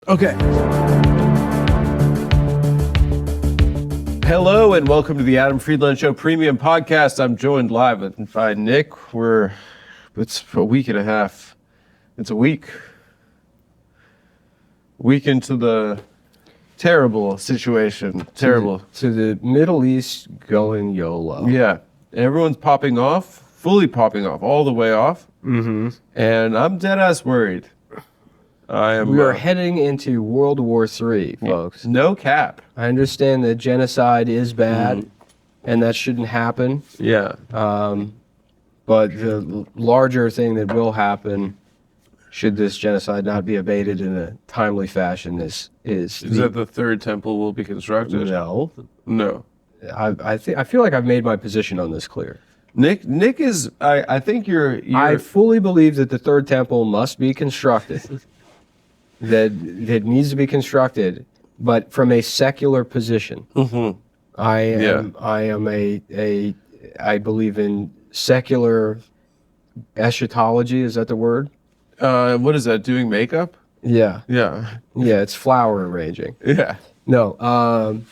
Okay. Hello and welcome to the Adam Friedland Show Premium Podcast. I'm joined live by Nick. It's a week and a half. It's a week into the terrible situation. Terrible. To the Middle East going YOLO. Yeah. Everyone's popping off, fully popping off, all the way off. Mm-hmm. And I'm dead ass worried. We are heading into World War III, folks. No cap. I understand that genocide is bad, and that shouldn't happen. Yeah. But the larger thing that will happen, should this genocide not be abated in a timely fashion, is that the third temple will be constructed? No. I feel like I've made my position on this clear. Nick is. I think you're. I fully believe that the third temple must be constructed. that needs to be constructed, but from a secular position. Mm-hmm. I believe in secular eschatology. Is that the word? What is that? Doing makeup? Yeah. Yeah. Yeah. It's flower arranging. Yeah. No.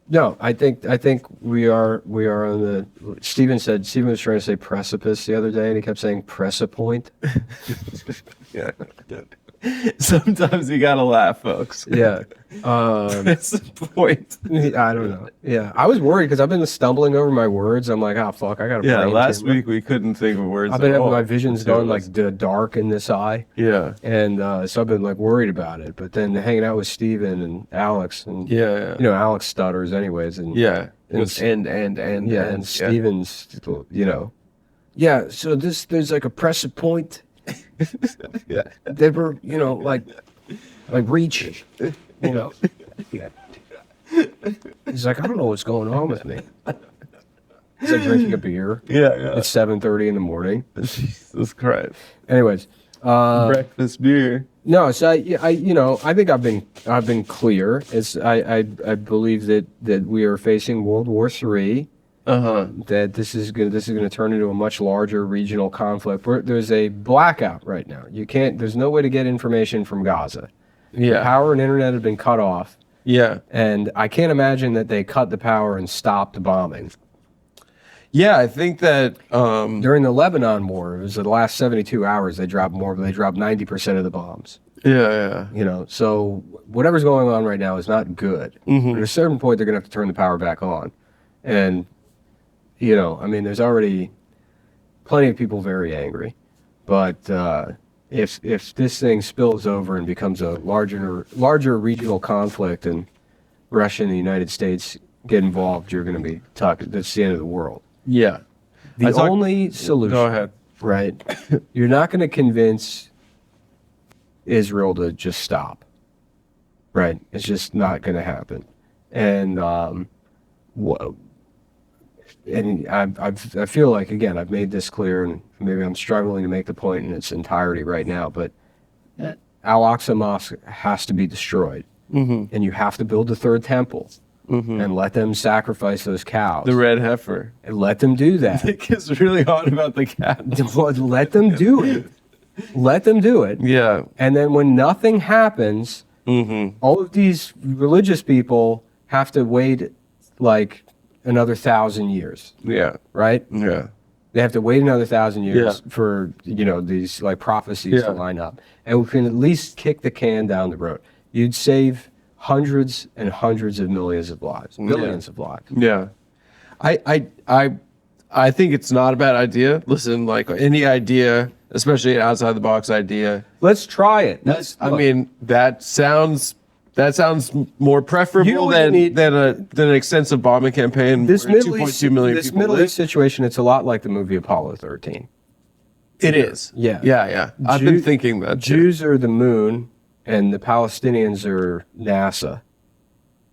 No. I think we are on the. Stephen was trying to say precipice the other day, and he kept saying precipice. Yeah. Sometimes you gotta laugh, folks. Yeah. That's the point. I don't know. Yeah. I was worried because I've been stumbling over my words. I'm like, oh, fuck, I got to last week we couldn't think of words. I've been having my visions going like the dark in this eye. Yeah. And so I've been like worried about it. But then hanging out with Steven and Alex and, Alex stutters anyways. And and Steven's, yeah. So there's like a pressure point. Yeah. They were, like reach, Yeah. He's like, I don't know what's going on with me. He's like drinking a beer. Yeah. It's 7:30 in the morning. Jesus Christ. Anyways, breakfast beer. No, so I think I've been clear. I believe that we are facing World War III. That this is going to turn into a much larger regional conflict. There's a blackout right now. There's no way to get information from Gaza. Yeah. The power and internet have been cut off. Yeah. And I can't imagine that they cut the power and stopped bombing. Yeah, I think that during the Lebanon war, it was the last 72 hours they dropped 90% of the bombs. Yeah. So whatever's going on right now is not good. Mm-hmm. At a certain point, they're going to have to turn the power back on. And there's already plenty of people very angry, but if this thing spills over and becomes a larger regional conflict, and Russia and the United States get involved, you're going to be talking. That's the end of the world. Yeah. The only solution. Go ahead. Right. You're not going to convince Israel to just stop. Right. It's just not going to happen. And And I feel like, again, I've made this clear, and maybe I'm struggling to make the point in its entirety right now, but Al-Aqsa Mosque has to be destroyed. Mm-hmm. And you have to build the third temple and let them sacrifice those cows. The red heifer. And let them do that. Nick is really hot about the cat. Let them do it. Let them do it. Yeah. And then when nothing happens, all of these religious people have to wait like another 1,000 years. Yeah. Right? Yeah. They have to wait another 1,000 years for, these like prophecies to line up. And we can at least kick the can down the road. You'd save hundreds and hundreds of millions of lives, millions of lives. Yeah. I think it's not a bad idea. Listen, like any idea, especially an outside the box idea. Let's try it. That sounds more preferable than an extensive bombing campaign. This where 2.2 million this people Middle live. East situation, it's a lot like the movie Apollo 13. It is. Yeah. I've been thinking that. Jews are the moon, and the Palestinians are NASA,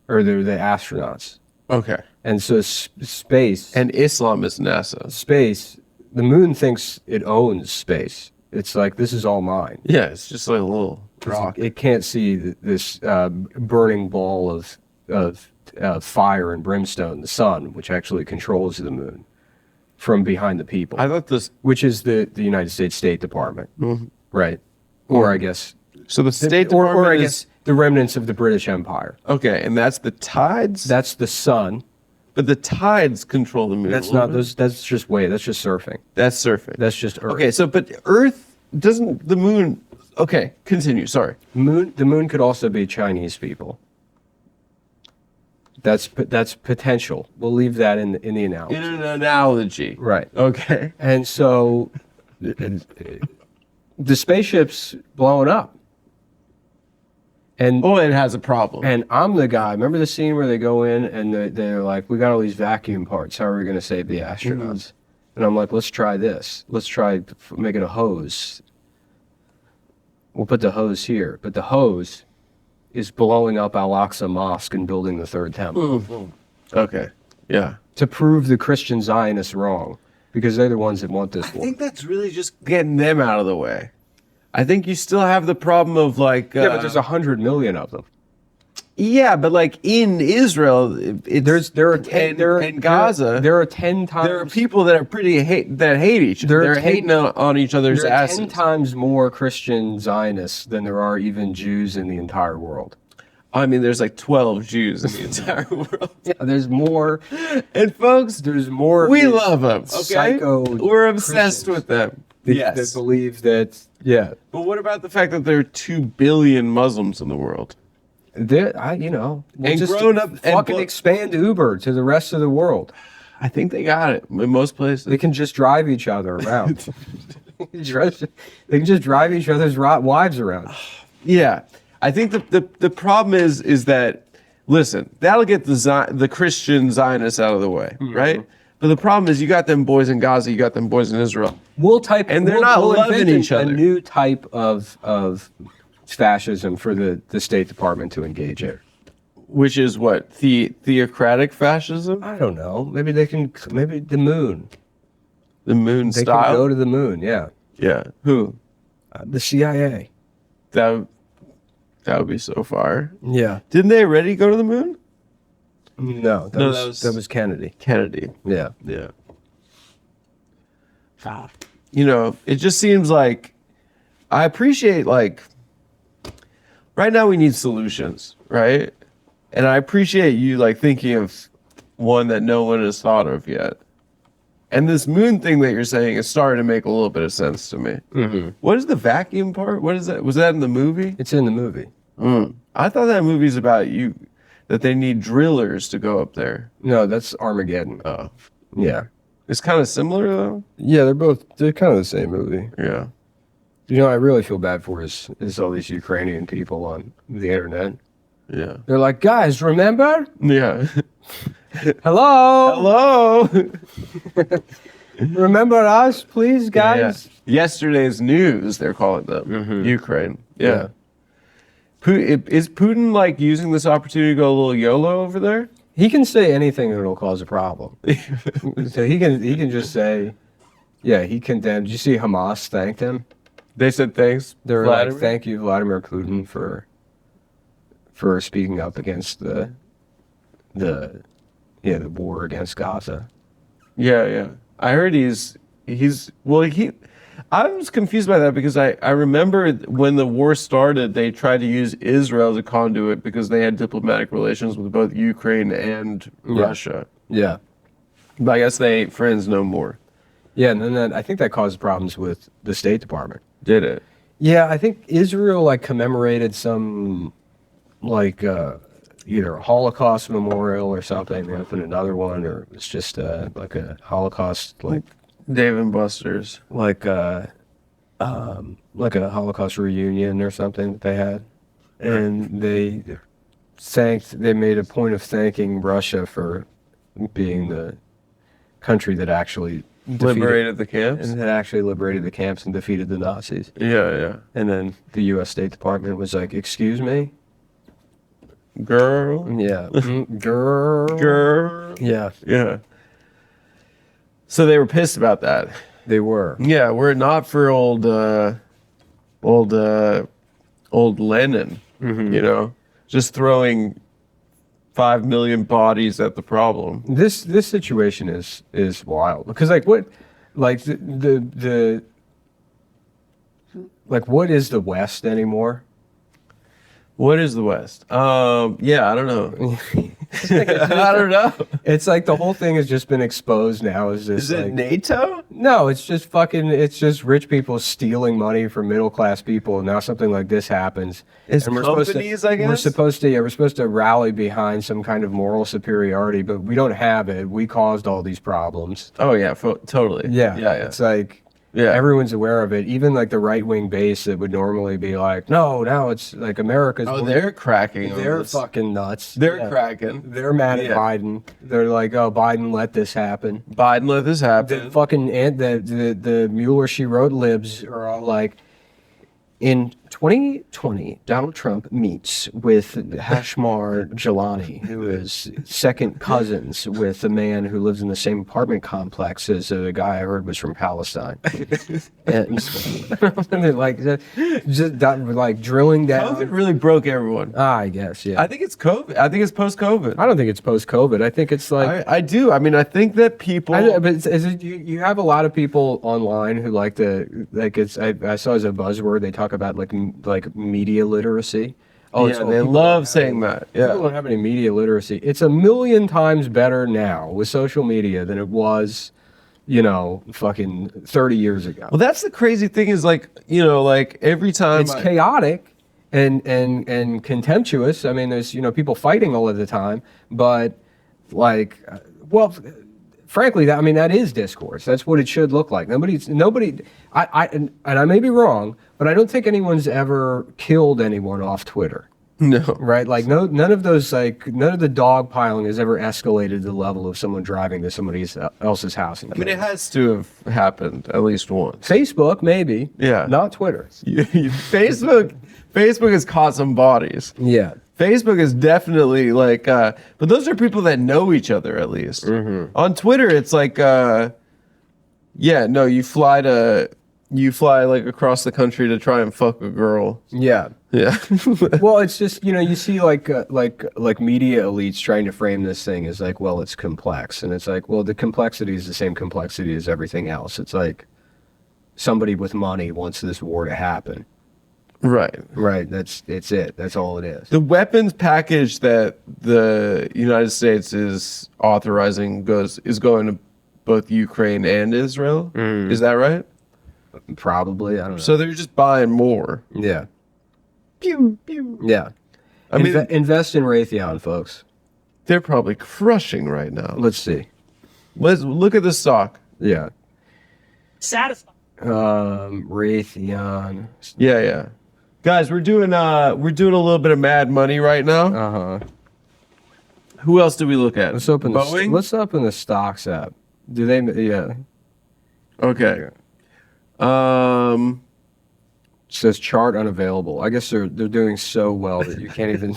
or they're the astronauts. Okay. And so space. And Islam is NASA. Space. The moon thinks it owns space. It's like, this is all mine. Yeah, it's just like a little rock. It can't see this burning ball of fire and brimstone, the sun, which actually controls the moon from behind the people. I thought this... Which is the United States State Department, right? Or I guess... So the State Department The remnants of the British Empire. Okay, and that's the tides? That's the sun. But the tides control the moon. That's not those. That's just That's just surfing. That's surfing. That's just Earth. Okay, so but Earth doesn't the moon. Okay, continue. Sorry. The moon could also be Chinese people. That's potential. We'll leave that in the analogy. In an analogy. Right. Okay. And so the spaceship's blowing up. And it has a problem. And I'm the guy. Remember the scene where they go in and they're like, we got all these vacuum parts. How are we going to save the astronauts? Mm-hmm. And I'm like, let's try this. Let's try making a hose. We'll put the hose here. But the hose is blowing up Al-Aqsa Mosque and building the third temple. Mm-hmm. Okay. Yeah. To prove the Christian Zionists wrong. Because they're the ones that want this I think that's really just getting them out of the way. I think you still have the problem of like... yeah, but there's 100 million of them. Yeah, but like in Israel, there are 10, in Gaza, there are 10 times... There are people that are that hate each other. They're hating on each other's asses. There are 10 times more Christian Zionists than there are even Jews in the entire world. I mean, there's like 12 Jews in the entire world. Yeah, there's more. And folks, there's more... We love them, okay? Psycho We're obsessed with them. That believe that, yeah. But what about the fact that there are 2 billion Muslims in the world? And just grown up fucking expand Uber to the rest of the world. I think they got it in most places. They can just drive each other around. They can just drive each other's wives around. Yeah, I think the problem is that, listen, that'll get the Christian Zionists out of the way, right? But the problem is you got them boys in Gaza, you got them boys in Israel. And they're not loving each other. A new type of fascism for the State Department to engage in. Which is what? Theocratic fascism? I don't know. Maybe the moon. The moon they style? They can go to the moon, yeah. Yeah. Who? The CIA. That would be so far. Yeah. Didn't they already go to the moon? No, that was Kennedy. Kennedy. Yeah. Yeah. You know, it just seems like I appreciate like right now we need solutions, right? And I appreciate you like thinking of one that no one has thought of yet. And this moon thing that you're saying is starting to make a little bit of sense to me. Mm-hmm. What is the vacuum part? What is that? Was that in the movie? It's in the movie. I thought that movie's about that they need drillers to go up there. No, that's Armageddon. Oh. Yeah. It's kind of similar though? Yeah, they're kind of the same movie. Yeah. You know, I really feel bad for is all these Ukrainian people on the internet. Yeah. They're like, guys, remember? Yeah. Hello? Hello? Remember us, please, guys? Yeah. Yesterday's news, they're calling them. Mm-hmm. Ukraine. Yeah. Is Putin like using this opportunity to go a little YOLO over there? He can say anything that'll cause a problem. So he can just say, yeah, he condemned. Did you see Hamas thanked him? They said thanks. They were like, thank you, Vladimir Putin, for speaking up against the war against Gaza. Yeah. I heard I was confused by that because I remember when the war started, they tried to use Israel as a conduit because they had diplomatic relations with both Ukraine and Russia. Yeah. But I guess they ain't friends no more. Yeah, and then I think that caused problems with the State Department. Did it? Yeah, I think Israel like commemorated some like either a Holocaust memorial or something. They opened another one, or it's just like a Holocaust like Dave and Buster's, like a Holocaust reunion or something that they had, and they made a point of thanking Russia for being the country that actually liberated the camps, and that actually liberated the camps and defeated the Nazis. Yeah. And then the U.S. State Department was like, "Excuse me, girl." Yeah, girl. Yeah. So they were pissed about that. They were. Yeah, were it not for old Lenin, you know, just throwing 5 million bodies at the problem. This situation is wild because like what, like the like what is the West anymore? What is the West? Yeah, I don't know. I don't know. It's like the whole thing has just been exposed now. Is Is it like, NATO? no, it's just fucking. It's just rich people stealing money from middle class people. And now something like this happens. It's and companies, I guess? We're supposed to rally behind some kind of moral superiority, but we don't have it. We caused all these problems. Oh yeah, totally. Yeah, yeah. It's like. Yeah. Everyone's aware of it. Even like the right wing base that would normally be like, no, now it's like America's. Oh, they're cracking. on They're this. fucking nuts. They're Yeah. cracking. They're mad at Yeah. Biden. They're like, oh, Biden let this happen. Biden let this happen. The fucking the Mueller she wrote libs are all like, in 2020, Donald Trump meets with Hashmar Jelani, who is second cousins with a man who lives in the same apartment complex as a guy I heard was from Palestine. And they're like, just like drilling down. COVID really broke everyone. I guess, yeah. I think it's COVID. I think it's post-COVID. I don't think it's post-COVID. I think it's like. I do. I mean, I think that people. But you have a lot of people online who like to like it's. I saw as a buzzword they talk about like media literacy. Oh, yeah, they love saying that. People Yeah. don't have any media literacy. It's a million times better now with social media than it was, fucking 30 years ago. Well, that's the crazy thing is like, like every time It's chaotic and contemptuous. I mean, there's people fighting all of the time, but like, frankly, that is discourse. That's what it should look like. Nobody. And I may be wrong, but I don't think anyone's ever killed anyone off Twitter. No. Right? Like none of those none of the dogpiling has ever escalated to the level of someone driving to somebody else's house. And I mean, it has to have happened at least once. Facebook, maybe. Yeah. Not Twitter. Facebook has caught some bodies. Yeah. Facebook is definitely like, but those are people that know each other at least. Mm-hmm. On Twitter, it's like, you fly like across the country to try and fuck a girl. Yeah. Yeah. Well, it's just you see like media elites trying to frame this thing as like, well, it's complex, and it's like, well, the complexity is the same complexity as everything else. It's like somebody with money wants this war to happen. Right. Right. That's it. That's all it is. The weapons package that the United States is authorizing is going to both Ukraine and Israel. Is that right? Probably. I don't know. So they're just buying more. Yeah. Pew, pew. Yeah. I mean, invest in Raytheon, folks. they're probably crushing right now. Let's see. Let's look at the stock. Yeah. Satisfied. Raytheon. Yeah. Guys, we're doing a little bit of Mad Money right now. Uh-huh. Who else do we look at? Let's open Boeing. let's open the stocks app. Do they? Yeah. Okay. It says chart unavailable. I guess they're doing so well that you can't even.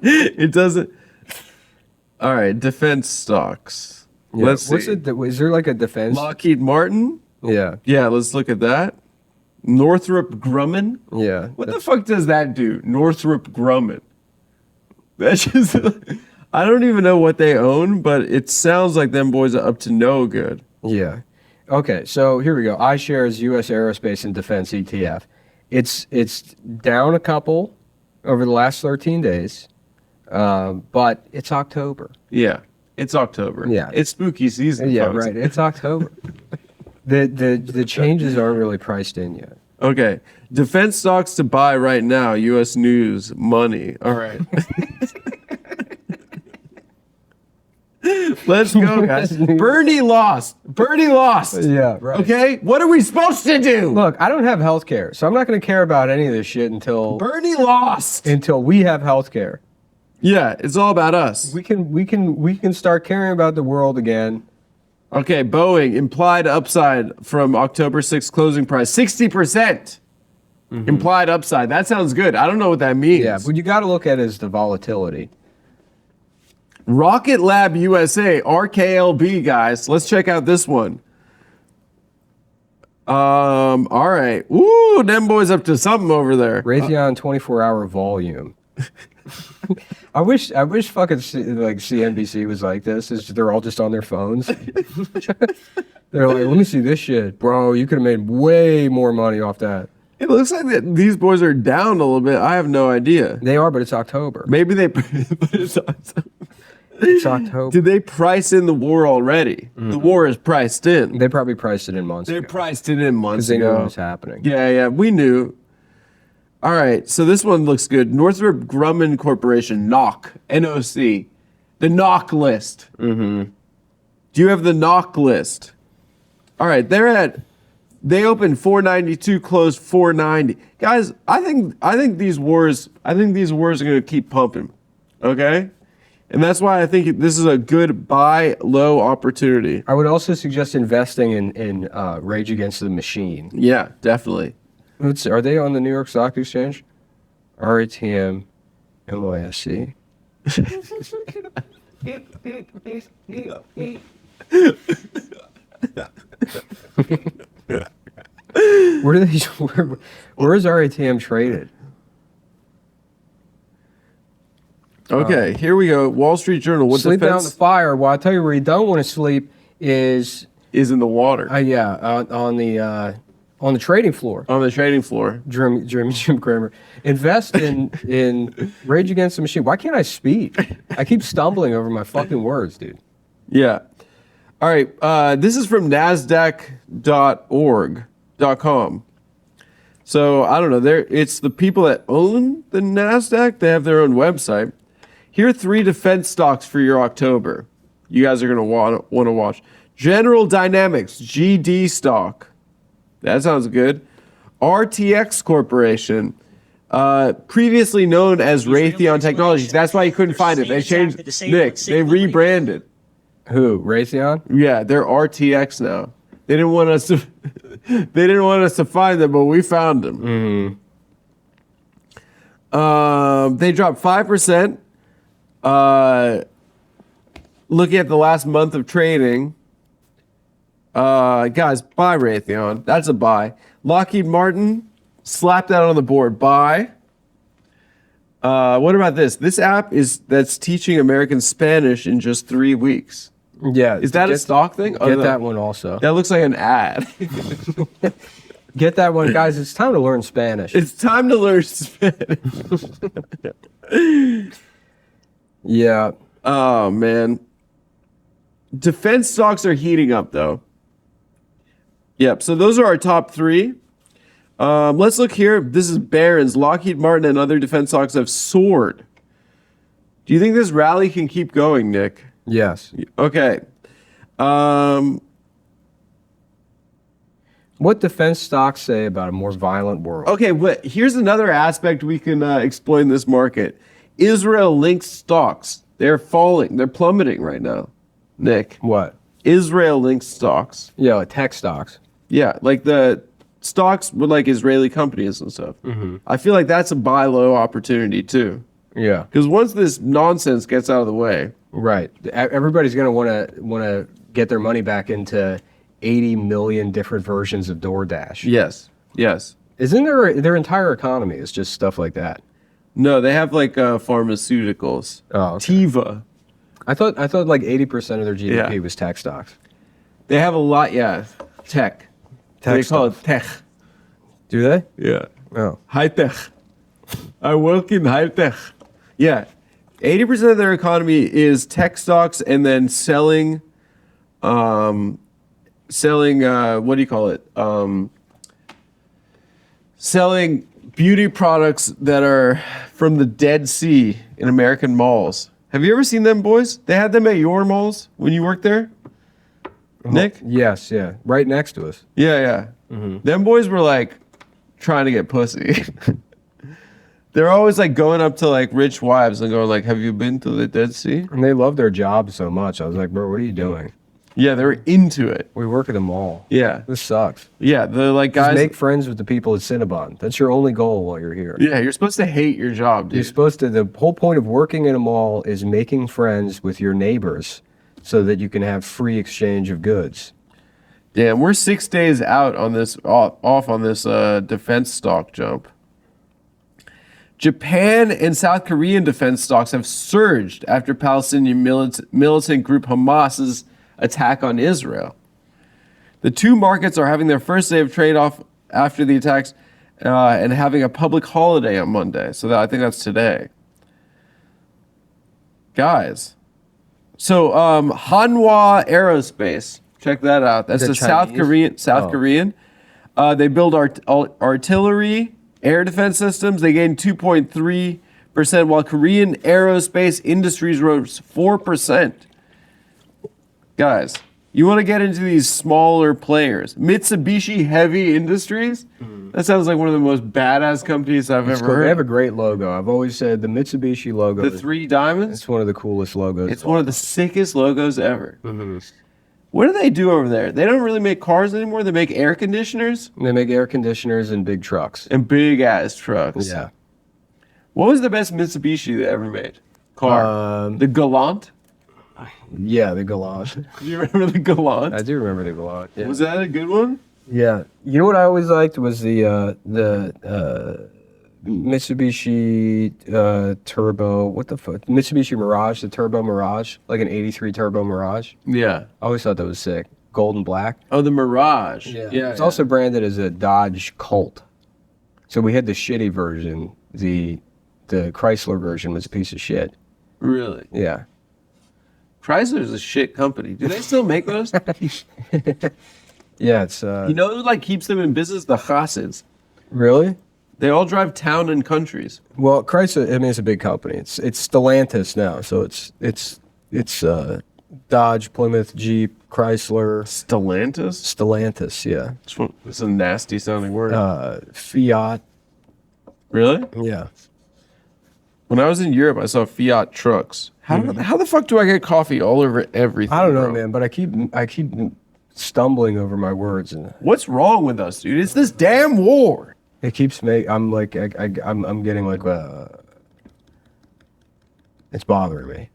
It doesn't. All right, defense stocks. Yeah. Let's see. What's it? Is there like a defense? Lockheed Martin. Yeah. Yeah, let's look at that. Northrop Grumman. Yeah. What the fuck does that do? Northrop Grumman. That's just. I don't even know what they own, but it sounds like them boys are up to no good. Yeah. Okay, so here we go. iShares U.S. Aerospace and Defense ETF. It's down a couple over the last 13 days, but it's October. Yeah, it's October. Yeah. It's spooky season. Yeah, folks. right. It's October. The changes aren't really priced in yet. Okay, defense stocks to buy right now. U.S. News Money. All right. Let's go, guys. Bernie lost. Yeah, right. Okay, what are we supposed to do? Look, I don't have health care, so I'm not going to care about any of this shit until Bernie lost. we have health care. Yeah, it's all about us. We can start caring about the world again. Okay, Boeing implied upside from October 6th closing price 60%. Implied upside. That sounds good. I don't know what that means. Yeah, what you got to look at is the volatility. Rocket Lab USA, RKLB, guys. Let's check out this one. All right. Ooh, them boys up to something over there. Raytheon 24-hour volume. I wish fucking CNBC was like this. They're all just on their phones. They're like, let me see this shit, bro. You could have made way more money off that. It looks like that these boys are down a little bit. I have no idea. They are, but it's October. Maybe they. But it's It's October. Did they price in the war already? The war is priced in. They probably priced it in months They ago. priced it in months Because they ago. know what was happening. Yeah, we knew. All right, so this one looks good. Northrop Grumman Corporation, NOC, N-O-C. The NOC list. Mm-hmm. Do you have the NOC list? All right, they opened 492, closed 490. Guys, I think these wars are going to keep pumping. Okay? And that's why I think this is a good buy low opportunity. I would also suggest investing in Rage Against the Machine. Yeah, definitely. Are they on the New York Stock Exchange? RATM NYSE. Where do they? Where is RATM traded? Okay, here we go. Wall Street Journal. What Sleep down the defense fire. Well, I tell you where you don't want to sleep is is in the water on the trading floor. on the trading floor? Jim Cramer. Invest in Rage Against the Machine. Why can't I speak? I keep stumbling over my fucking words, dude. Yeah. All right. This is from Nasdaq.org.com. So I don't know. It's the people that own the Nasdaq. They have their own website. Here are 3 defense stocks for your October. You guys are gonna want to watch. General Dynamics, GD stock. That sounds good. RTX Corporation, previously known as Raytheon Technologies. That's why you couldn't find it. They changed. Nick, they rebranded. Who? Raytheon? Yeah, they're RTX now. They didn't want us to. They didn't want us to find them, but we found them. They dropped 5%. Looking at the last month of trading, guys, buy Raytheon. That's a buy. Lockheed Martin, slap that on the board. Buy. What about this? This app that's teaching Americans Spanish in just 3 weeks. Yeah. Is that a stock thing? Get that one also. That looks like an ad. Get that one, guys. It's time to learn Spanish. It's time to learn Spanish. Yeah. Oh, man. Defense stocks are heating up, though. Yep, so those are our top 3. Let's look here. This is Barron's. Lockheed Martin and other defense stocks have soared. Do you think this rally can keep going, Nick? Yes. Okay. What defense stocks say about a more violent world? Okay, but here's another aspect we can explore in this market. Israel-linked stocks. They're falling. They're plummeting right now. Nick. What? Israel-linked stocks. Yeah, like tech stocks. Yeah, like the stocks with like Israeli companies and stuff. I feel like that's a buy low opportunity too. Yeah. Because once this nonsense gets out of the way, Right. Everybody's going to want to get their money back into 80 million different versions of DoorDash. yes. Isn't their entire economy is just stuff like that? No, they have like pharmaceuticals. Oh, okay. Tiva. I thought like 80% of their GDP Yeah. was tech stocks. They have a lot. Yeah, tech. They call it tech. Do they? Yeah, Oh. high tech. I work in high tech. Yeah, 80% of their economy is tech stocks, and then selling. What do you call it? Selling beauty products that are from the Dead Sea in American malls. Have you ever seen them, boys? They had them at your malls when you worked there? Nick? Yes, yeah. Right next to us. Yeah. Them boys were like trying to get pussy. They're always like going up to like rich wives and going like, "Have you been to the Dead Sea?" And they love their job so much. I was like, bro, what are you doing? Yeah, they're into it. We work at the mall. Yeah. This sucks. Yeah, the like Just guys. make friends with the people at Cinnabon. That's your only goal while you're here. Yeah, you're supposed to hate your job, You're dude. supposed to, the whole point of working in a mall is making friends with your neighbors so that you can have free exchange of goods. Damn, we're 6 days out on this off on this defense stock jump. Japan and South Korean defense stocks have surged after Palestinian militant group Hamas's attack on Israel. The two markets are having their first day of trade off after the attacks and having a public holiday on Monday. So I think that's today. Guys. So Hanwha Aerospace. Check that out. That's Is the it South Chinese? Korean. They build artillery, air defense systems. They gained 2.3%, while Korean aerospace industries rose 4%. Guys, you want to get into these smaller players. Mitsubishi Heavy Industries? That sounds like one of the most badass companies I've ever heard. They have a great logo. I've always said the Mitsubishi logo. The 3 diamonds? It's one of the coolest logos. It's one of the sickest logos ever. Mm-hmm. What do they do over there? They don't really make cars anymore. They make air conditioners They make air conditioners and big trucks. and big ass trucks. Yeah. What was the best Mitsubishi they ever made? Car. The Galant? Yeah, the Galant. Do you remember the Galant? I do remember the Galant. Yeah. Was that a good one? Yeah. You know what I always liked was the Mitsubishi Turbo. What the fuck? Mitsubishi Mirage, the Turbo Mirage, like an '83 Turbo Mirage. Yeah. I always thought that was sick. Gold and black. Oh, the Mirage. Yeah. Yeah. It's also branded as a Dodge Colt. So we had the shitty version. The Chrysler version was a piece of shit. Really? Yeah. Chrysler's a shit company. Do they still make those? Yeah, it's You know who like keeps them in business? The Hassids. really. They all drive town and countries. Well, Chrysler, I mean, it's a big company. It's Stellantis now, so it's Dodge, Plymouth, Jeep, Chrysler, Stellantis? yeah. It's a nasty sounding word. Fiat, Really? yeah. When I was in Europe, I saw Fiat trucks. How the fuck do I get coffee all over everything? I don't know, bro? man, but I keep stumbling over my words, and What's wrong with us, dude? It's this damn war. it keeps I'm like I'm getting like it's bothering me.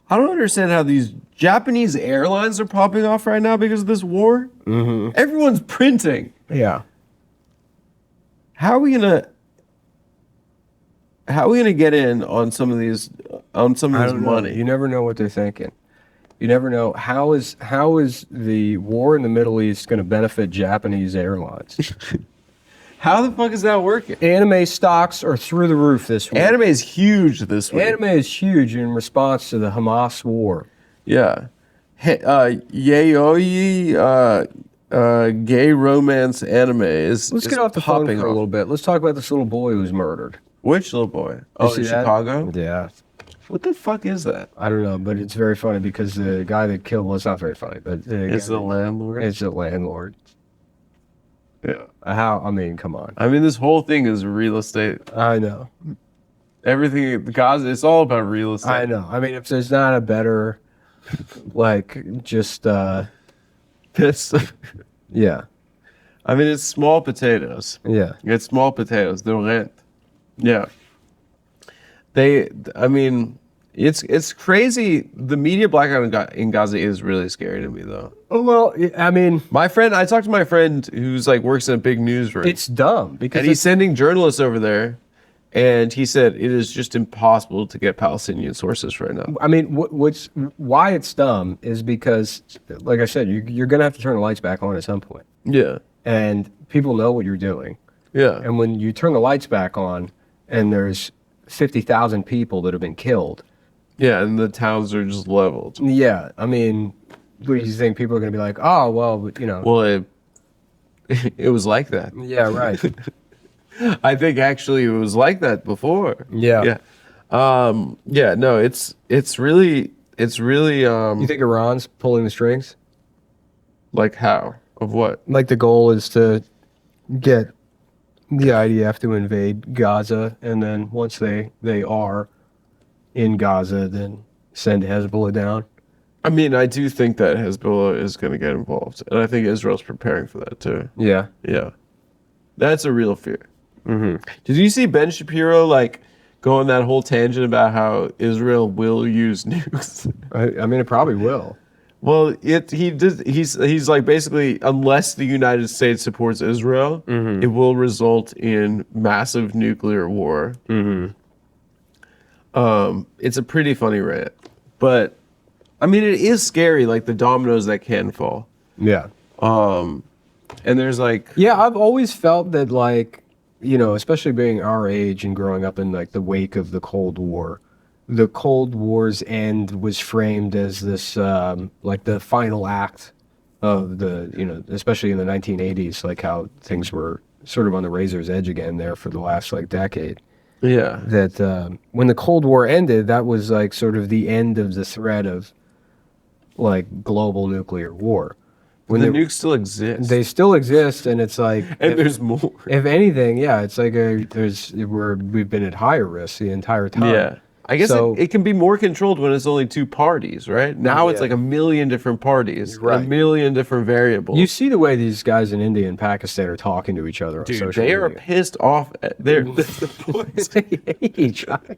I don't understand how these Japanese airlines are popping off right now because of this war. Mm-hmm. Everyone's printing. Yeah. How are we gonna get in on some of these I don't know. money? You never know what they're thinking. You never know how is the war in the Middle East going to benefit Japanese airlines? How the fuck is that working? Anime stocks are through the roof this week. Anime is huge this week. Anime is huge in response to the Hamas war. Yeah. Yaoi gay romance anime is Let's is get off the phone popping for a little bit. Let's talk about this little boy who was murdered. Which little boy? Oh, see in that? Chicago? Yeah. What the fuck is that? I don't know, but it's very funny because the guy that killed, well, it's not very funny, but It's the landlord? it's a landlord. Yeah. I mean, come on. I mean, this whole thing is real estate. I know. Everything, Gaza, it's all about real estate. I know. I mean, if there's not a better, like, just, Piss. yeah. I mean, it's small potatoes. Yeah. It's small potatoes. They're rent. Yeah. I mean, it's crazy. The media blackout in Gaza is really scary to me, though. Oh, well, I mean, I talked to my friend who's like works in a big newsroom. it's dumb because And he's sending journalists over there, and he said it is just impossible to get Palestinian sources right now. I mean, why it's dumb is because, like I said, you're going to have to turn the lights back on at some point. Yeah, And people know what you're doing. yeah, And when you turn the lights back on and there's 50,000 people that have been killed, yeah, and the towns are just leveled. yeah, I mean, what do you think? People are going to be like, oh, well, you know. Well, it was like that. Yeah, right. I think actually it was like that before. Yeah. Yeah. No, it's really You think Iran's pulling the strings? like how of what? Like the goal is to get the IDF to invade Gaza, and then once they are in Gaza, then send Hezbollah down. I mean, I do think that Hezbollah is going to get involved, and I think Israel's preparing for that too. Yeah. Yeah, that's a real fear. Mm-hmm. Did you see Ben Shapiro like go on that whole tangent about how Israel will use nukes? I mean, it probably will. Well, he's like basically unless the United States supports Israel, it will result in massive nuclear war. It's a pretty funny rant, but I mean it is scary, like the dominoes that can fall. Yeah. And there's like, Yeah, I've always felt that, like, you know, especially being our age and growing up in like the wake of the Cold War, the Cold War's end was framed as this like the final act of the, you know, especially in the 1980s, like how things were sort of on the razor's edge again there for the last like decade. yeah, That when the Cold War ended, that was like sort of the end of the threat of like global nuclear war. When the they, nukes still exist. they still exist, and it's like and there's more. if anything, yeah, it's like we've been at higher risk the entire time. Yeah. I guess So- it can be more controlled when it's only two parties, right? Now it's Yeah. like a million different parties, Right. a million different variables. You see the way these guys in India and Pakistan are talking to each other on Dude, social they are media. pissed off. They're the boys. They hate each other.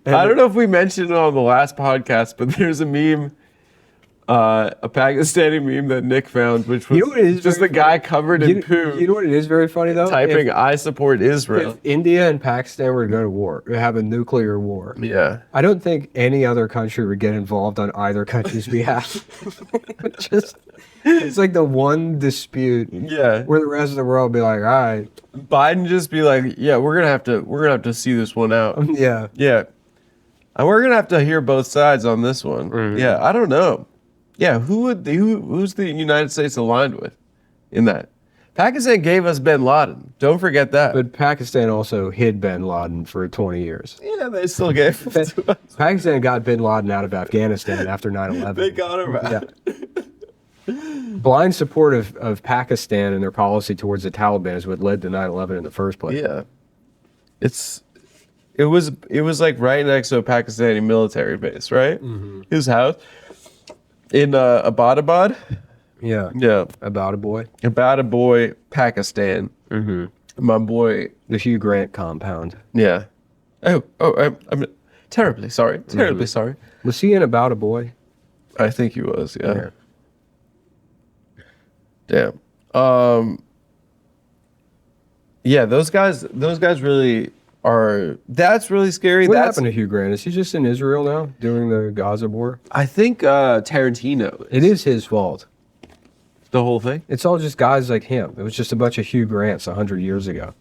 I don't know if we mentioned it on the last podcast, but there's a meme, a Pakistani meme that Nick found, which was You know what it is just very the guy covered in poo You know what it is very funny though? typing, "I support Israel." If India and Pakistan were to go to war, have a nuclear war, Yeah. I don't think any other country would get involved on either country's behalf. It's like the one dispute Yeah. where the rest of the world would be like, all right, Biden just be like, "Yeah, we're gonna have to see this one out." yeah. Yeah. And we're gonna have to hear both sides on this one. Mm-hmm. Yeah, I don't know. Yeah, who's the United States aligned with in that? Pakistan gave us bin Laden. Don't forget that. But Pakistan also hid bin Laden for 20 years. yeah, they still gave it to us. Pakistan got bin Laden out of Afghanistan after 9/11. They got him out. Yeah. Blind support of Pakistan and their policy towards the Taliban is what led to 9/11 in the first place. Yeah. It was like right next to a Pakistani military base, right? Mm-hmm. His house in Abbottabad. Yeah. Yeah. About a boy. Abbottabad, Pakistan. Mm-hmm. My boy. The Hugh Grant compound. Yeah. I'm terribly sorry. Terribly sorry. Was he in About a Boy? I think he was. Yeah. Yeah. Damn. Yeah, those guys really are. That's really scary. What That's happened to Hugh Grant? Is he just in Israel now doing the Gaza war? I think Tarantino. It is his fault. The whole thing. It's all just guys like him. It was just a bunch of Hugh Grants 100 years ago.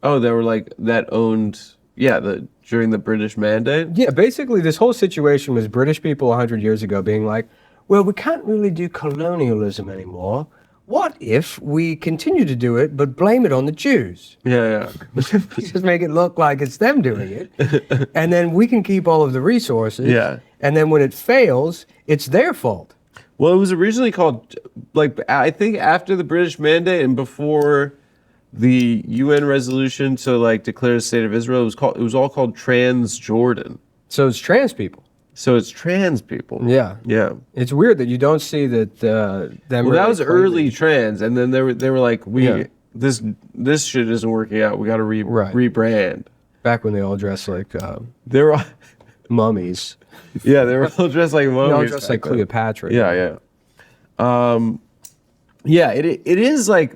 Oh, they were like that owned. Yeah, during the British Mandate. Yeah, basically this whole situation was British people 100 years ago being like, well, we can't really do colonialism anymore. What if we continue to do it, but blame it on the Jews? Yeah. Just make it look like it's them doing it. And then we can keep all of the resources. Yeah. And then when it fails, it's their fault. Well, it was originally called, like, I think after the British Mandate and before the UN resolution to like declare the state of Israel, it was all called Transjordan. So it's trans people. So it's trans people. Yeah. Yeah. It's weird that you don't see that them. Well, really that was claiming- early trans, and then they were like, Yeah. this shit isn't working out. We got to Right. rebrand. Back when they all dressed like They were, all, mummies. yeah, they were all dressed like They all mummies. dressed back like then. Cleopatra. Yeah. Yeah. It is like,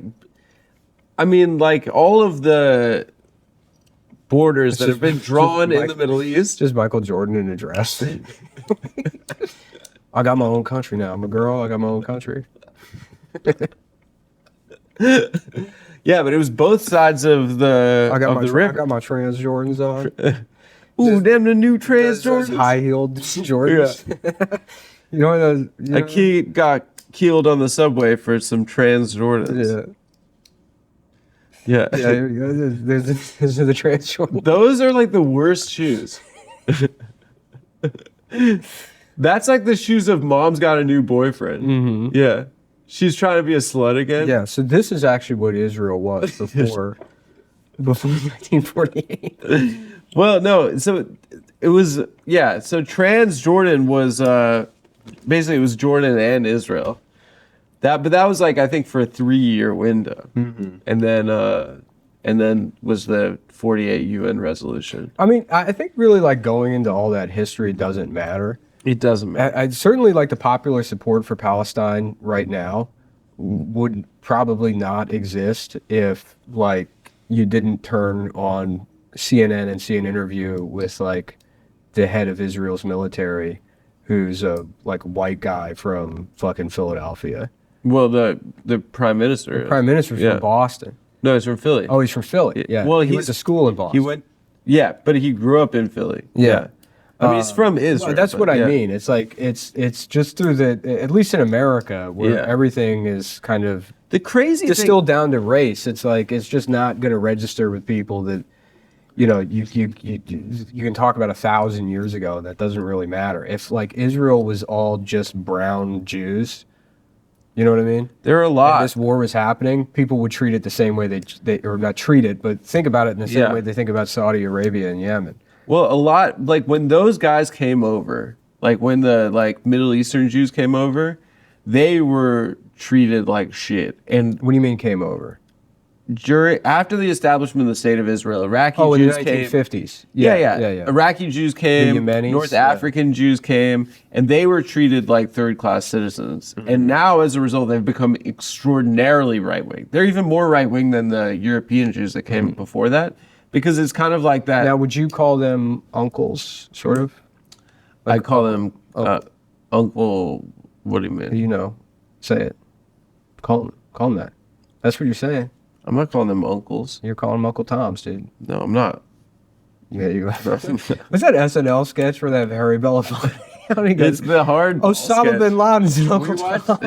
I mean, like all of the borders that have been drawn in the Middle East. Just Michael Jordan in a dress. I got my own country now. I'm a girl. I got my own country. Yeah, but it was both sides of the I got of the I river. got my trans Jordans on. Ooh, damn the new trans Those Jordans. high heeled Jordans. You know those. You A know, kid got killed on the subway for some trans Jordans. Yeah. Yeah. Yeah. Here you go. There's the trans Jordans. Those are like the worst shoes. That's like the shoes of mom's got a new boyfriend. Mm-hmm. Yeah. She's trying to be a slut again. Yeah. So this is actually what Israel was before 1948. Well, no. So it was, yeah. So trans Jordan was basically it was Jordan and Israel. But that was like I think for a 3-year window, and then was the 48 UN resolution. I mean, I think really like going into all that history doesn't matter. It doesn't matter. I certainly like the popular support for Palestine right now would probably not exist if like you didn't turn on CNN and see an interview with like the head of Israel's military, who's a like white guy from fucking Philadelphia, Well, the prime minister. Prime minister's Yeah. from Boston. No, he's from Philly. Oh, he's from Philly. Yeah. Well, he went he's- to school in Boston. He went. Yeah, but he grew up in Philly. Yeah. I mean, he's from Israel. Well, that's but what I yeah. mean. It's like it's just through at least in America, where Yeah. everything is kind of The crazy thing. distilled down to race. It's like it's just not going to register with people that, you know, you can talk about 1,000 years ago. That doesn't really matter. If like Israel was all just brown Jews, you know what I mean? There are a And lot. this war was happening, people would treat it the same way they or not treat it, but think about it in the same Yeah. way they think about Saudi Arabia and Yemen. Well, a lot, like when those guys came over, like when the like Middle Eastern Jews came over, they were treated like shit. And What do you mean came over? after the establishment of the state of Israel, Iraqi Oh, in the Jews came. 1950s. Yeah. Iraqi Jews came, Yemenis, North yeah. African Jews came, and they were treated like third-class citizens. Mm-hmm. And now, as a result, they've become extraordinarily right-wing. They're even more right-wing than the European Jews that came before that, because it's kind of like that. Mm-hmm. Now, would you call them uncles, sort of? I call them Uncle. What do you mean? You know, say it. Call them that. That's what you're saying. I'm not calling them uncles. You're calling them Uncle Toms, dude. No, I'm not. Yeah, you. Was that SNL sketch where that Harry Belafonte? It's the hard. Osama bin Laden's an Uncle We watched, Tom.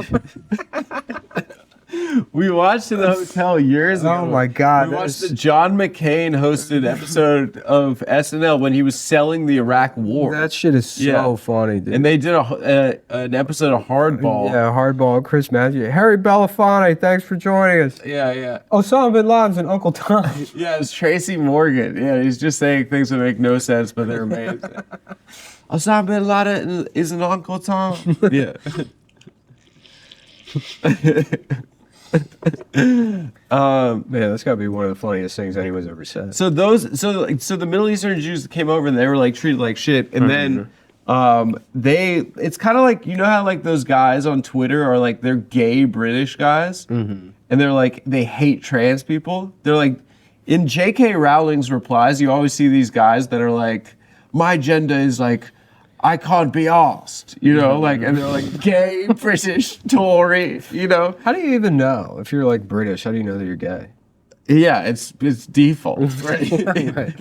we watched in the hotel years ago. Oh my God, We that watched is- the John McCain hosted episode of SNL when he was selling the Iraq War. That shit is so Yeah. funny, dude. And they did an episode of Hardball. Yeah, Hardball, Chris Matthews. Harry Belafonte, thanks for joining us. Yeah. Osama bin Laden's an Uncle Tom. Yeah, it's Tracy Morgan. Yeah, he's just saying things that make no sense, but they're amazing. Osama bin Laden is an Uncle Tom. Yeah. Man, that's gotta be one of the funniest things anyone's ever said. So the Middle Eastern Jews that came over and they were like treated like shit, and then it's kind of like, you know how like those guys on Twitter are like, they're gay British guys, and they're like, they hate trans people. They're like, in J.K. Rowling's replies, you always see these guys that are like, my gender is like, I can't be asked, you know, like, and they're like gay British Tory, you know. How do you even know if you're like British? How do you know that you're gay? Yeah, it's default, right?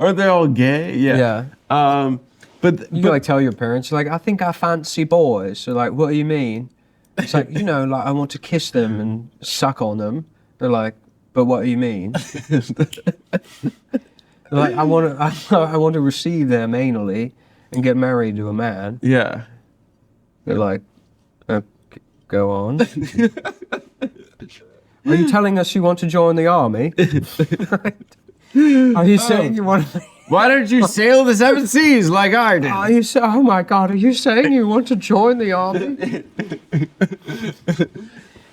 Are they all gay? Yeah. But You like tell your parents, like, I think I fancy boys. So like, what do you mean? It's like, you know, like I want to kiss them and suck on them. They're like, but what do you mean? Like, I want to receive them anally and get married to a man. yeah. They're like, go on. Are you telling us you want to join the army? Are you saying you want to... Why don't you sail the seven seas like I did? Are you oh my God, are you saying you want to join the army?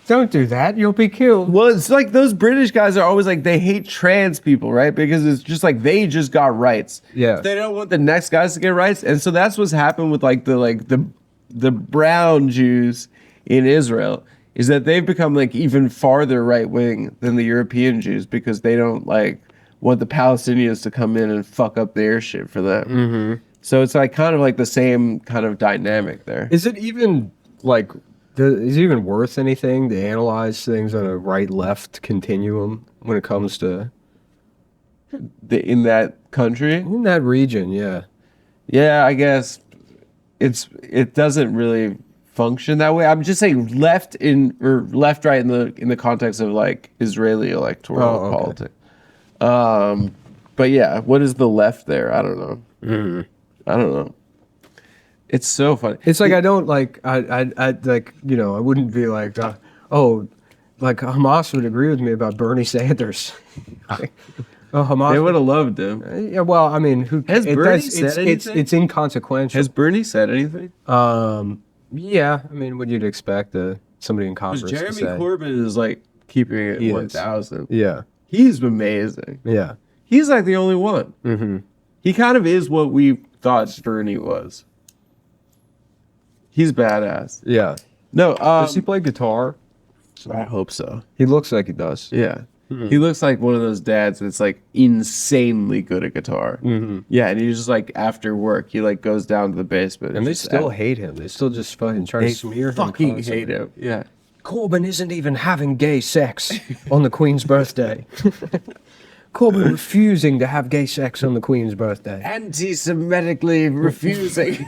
Don't do that, you'll be killed. Well, it's like those British guys are always like, they hate trans people, right? Because it's just like they just got rights. Yeah. They don't want the next guys to get rights, and so that's what's happened with like the brown Jews in Israel, is that they've become like even farther right wing than the European Jews, because they don't like want the Palestinians to come in and fuck up their shit for them. Mm-hmm. So it's like kind of like the same kind of dynamic there. Is it even like, is it even worth anything to analyze things on a right-left continuum when it comes to In that country, in that region? Yeah. yeah, I guess it doesn't really function that way. I'm just saying left right in the context of like Israeli electoral politics. But yeah, what is the left there? I don't know. I don't know. It's so funny. It's like I don't like I like, you know, I wouldn't be like oh, like Hamas would agree with me about Bernie Sanders. Like, oh, Hamas They would have loved him. Yeah, well, I mean, who Has it Bernie does- said anything? It's inconsequential. Has Bernie said anything? Yeah, I mean, what you'd expect somebody in Congress Because to Jeremy say. Corbyn is like keeping it He is. 1,000. Yeah, He's amazing. yeah. He's like the only one. Mm-hmm. He kind of is what we thought Bernie was. He's badass. Yeah. No, Does he play guitar? I hope so. He looks like he does. Yeah. He looks like one of those dads that's like insanely good at guitar. Mm-hmm. Yeah, and he's just like after work, he like goes down to the basement. And they just still hate him. They still just fucking try to they smear him. fucking constantly. hate him. Yeah. Corbyn isn't even having gay sex on the Queen's birthday. Corbyn refusing to have gay sex on the Queen's birthday. Anti-Semitically refusing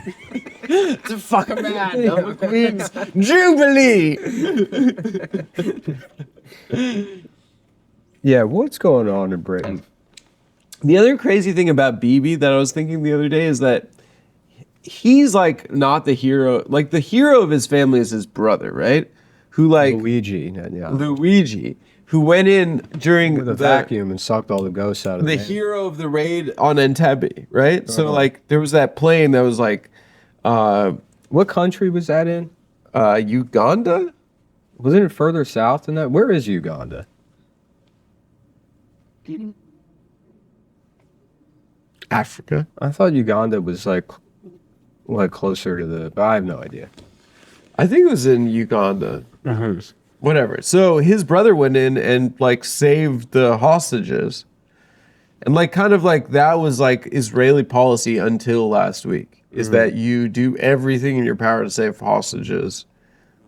to fuck a man on the Queen's Jubilee. Yeah, what's going on in Britain? The other crazy thing about Bibi that I was thinking the other day is that he's like not the hero. Like the hero of his family is his brother, right? Who like Luigi, yeah. Luigi, who went in during With a vacuum and sucked all the ghosts out of the the hero of the raid on Entebbe, right? So like there was that plane that was like What country was that in? Uganda? Wasn't it further south than that? Where is Uganda? Africa. I thought Uganda was like closer to the. But I have no idea. I think it was in Uganda. Whatever. So his brother went in and like saved the hostages. And like kind of like that was like Israeli policy until last week is that you do everything in your power to save hostages,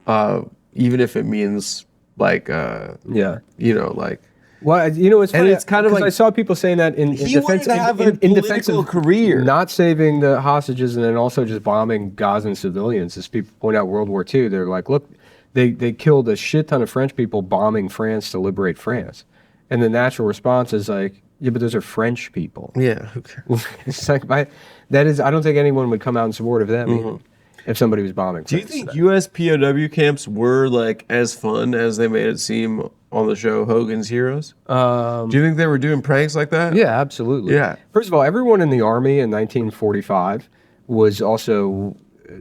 even if it means like Yeah. you know, like Well, you know, it's funny. it's kind of 'cause like- I saw people saying that in he defense wanted to have a in defense political of career. not saving the hostages and then also just bombing Gazan civilians. As people point out, World War II, they're like, look, they killed a shit ton of French people bombing France to liberate France, and the natural response is like, yeah, but those are French people. Yeah. Okay. It's like that is. I don't think anyone would come out in support of them either, if somebody was bombing. Do you think U.S. POW camps were like as fun as they made it seem on the show Hogan's Heroes? Do you think they were doing pranks like that? Yeah, absolutely. Yeah. First of all, everyone in the army in 1945 was also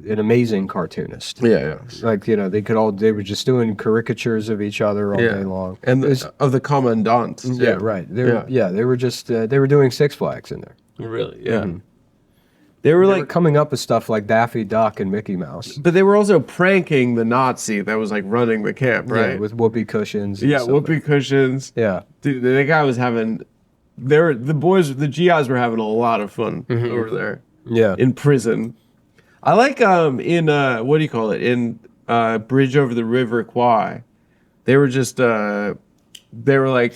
an amazing cartoonist. Yeah. Like, you know, they were just doing caricatures of each other all day long. And It was- of the commandant. yeah, right. They were just they were doing Six Flags in there. Really? Yeah. They were They were like, coming up with stuff like Daffy Duck and Mickey Mouse. but they were also pranking the Nazi that was like running the camp, right? Yeah, with whoopee cushions. and Yeah, stuff. whoopee cushions. Yeah. Dude, the guy was having. The GIs were having a lot of fun over there Yeah. in prison. I like in what do you call it, in Bridge Over the River Kwai. They were just they were like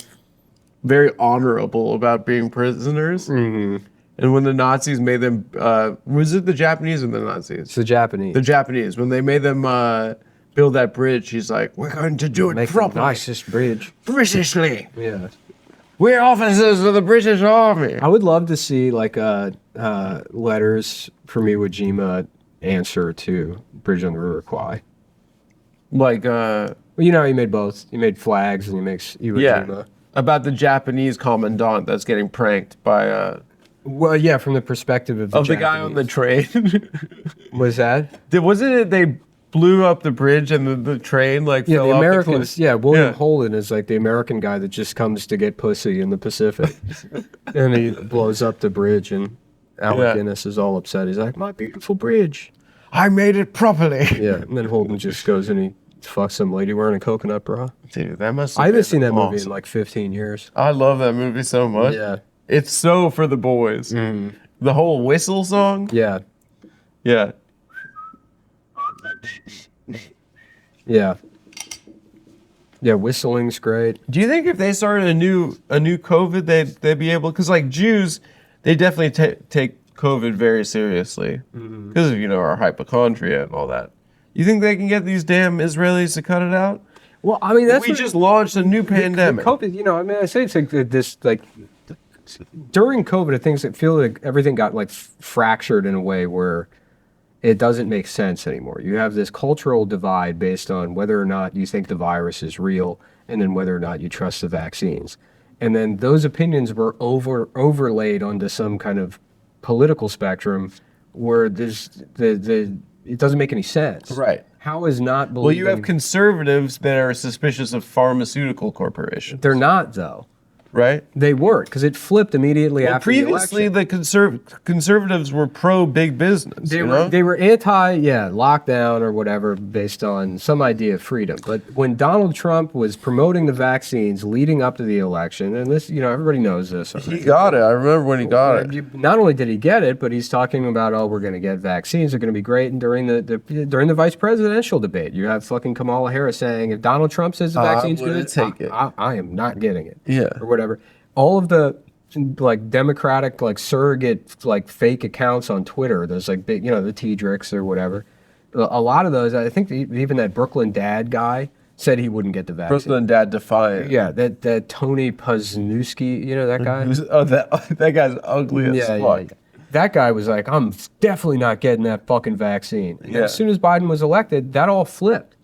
very honorable about being prisoners. And when the Nazis made them, was it the Japanese or the Nazis? It's the Japanese. The Japanese. When they made them build that bridge, he's like, "We're going to do it Make the properly, nicest bridge. Britishly. Yeah. We're officers of the British Army." I would love to see like letters from Iwo Jima answer to Bridge on the River Kwai. Like, Well, you know, he made both. He made flags and he makes Iwo Jima. about the Japanese commandant that's getting pranked by Well, yeah, from the perspective of the guy on the train. Was that? Wasn't it they blew up the bridge and the train like Yeah, fell the off Americans. cliff? Yeah, William Yeah. Holden is like the American guy that just comes to get pussy in the Pacific, and he blows up the bridge, and Alec Yeah. Guinness is all upset. He's like, "My beautiful bridge." I made it properly. Yeah, and then Holden just goes and he fucks some lady wearing a coconut bra. Dude, that must. I haven't seen that movie in awesome. like 15 years. I love that movie so much. Yeah, It's so for the boys. The whole whistle song. yeah, Yeah. yeah. Yeah, whistling's great. Do you think if they started a new COVID, they'd be able? Because like Jews, they definitely take COVID very seriously because of our hypochondria and all that. You think they can get these damn Israelis to cut it out? Well, I mean, that's We just launched a new pandemic. COVID, I mean, I say it's like this, like during COVID, I feel like everything got like fractured in a way where it doesn't make sense anymore. You have this cultural divide based on whether or not you think the virus is real, and then whether or not you trust the vaccines. And then those opinions were overlaid onto some kind of political spectrum where it doesn't make any sense. Right. How is not believing? Well, you have conservatives that are suspicious of pharmaceutical corporations. They're not though. right? They weren't, because it flipped immediately Well, after the previously, election. the conservatives were pro big business. They you were know? they were anti lockdown or whatever based on some idea of freedom. But when Donald Trump was promoting the vaccines leading up to the election, and this everybody knows this. He got it. I remember when he got it. Not only did he get it, but he's talking about, oh, we're going to get vaccines. They're going to be great. And during the vice presidential debate, you have fucking Kamala Harris saying, if Donald Trump says the vaccine's wouldn't good, take it. I am not getting it. Yeah. Or whatever. All of the like Democratic like surrogate like fake accounts on Twitter, those like big, the T-Drix or whatever. A lot of those, I think even that Brooklyn Dad guy said he wouldn't get the vaccine. Brooklyn Dad defiant. Yeah, that Tony Poznuski, that guy. That guy's ugly as fuck. Yeah. That guy was like, I'm definitely not getting that fucking vaccine. And Yeah. as soon as Biden was elected, that all flipped.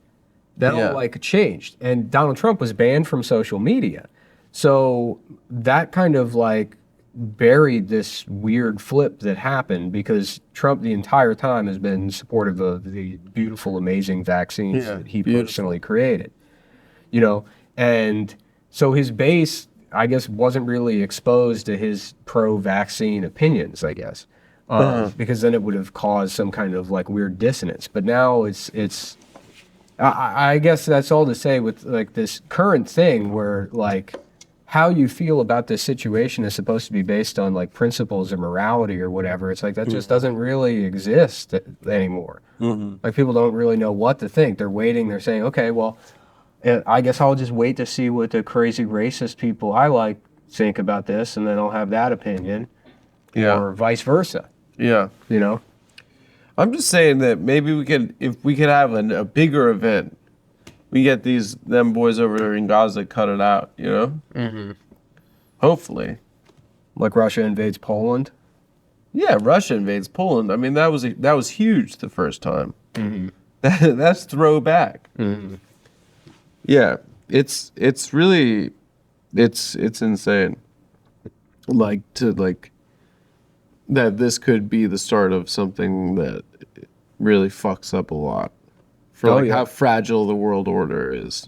That Yeah. all like changed. And Donald Trump was banned from social media. So that kind of like buried this weird flip that happened because Trump the entire time has been supportive of the beautiful, amazing vaccines that he personally created. And so his base, I guess, wasn't really exposed to his pro-vaccine opinions, I guess, because then it would have caused some kind of like weird dissonance. But now it's I guess that's all to say with like this current thing where like how you feel about this situation is supposed to be based on like principles or morality or whatever. It's like that just doesn't really exist anymore. Like people don't really know what to think. They're waiting. They're saying, okay, well, I guess I'll just wait to see what the crazy racist people I like think about this, and then I'll have that opinion. Yeah. Or vice versa. Yeah. I'm just saying that maybe if we could have a bigger event, we get them boys over there in Gaza cut it out, Hopefully. Like Russia invades Poland. Yeah, Russia invades Poland. I mean, that was huge the first time. That's throwback. Yeah, it's really it's insane. Like that this could be the start of something that really fucks up a lot for how fragile the world order is.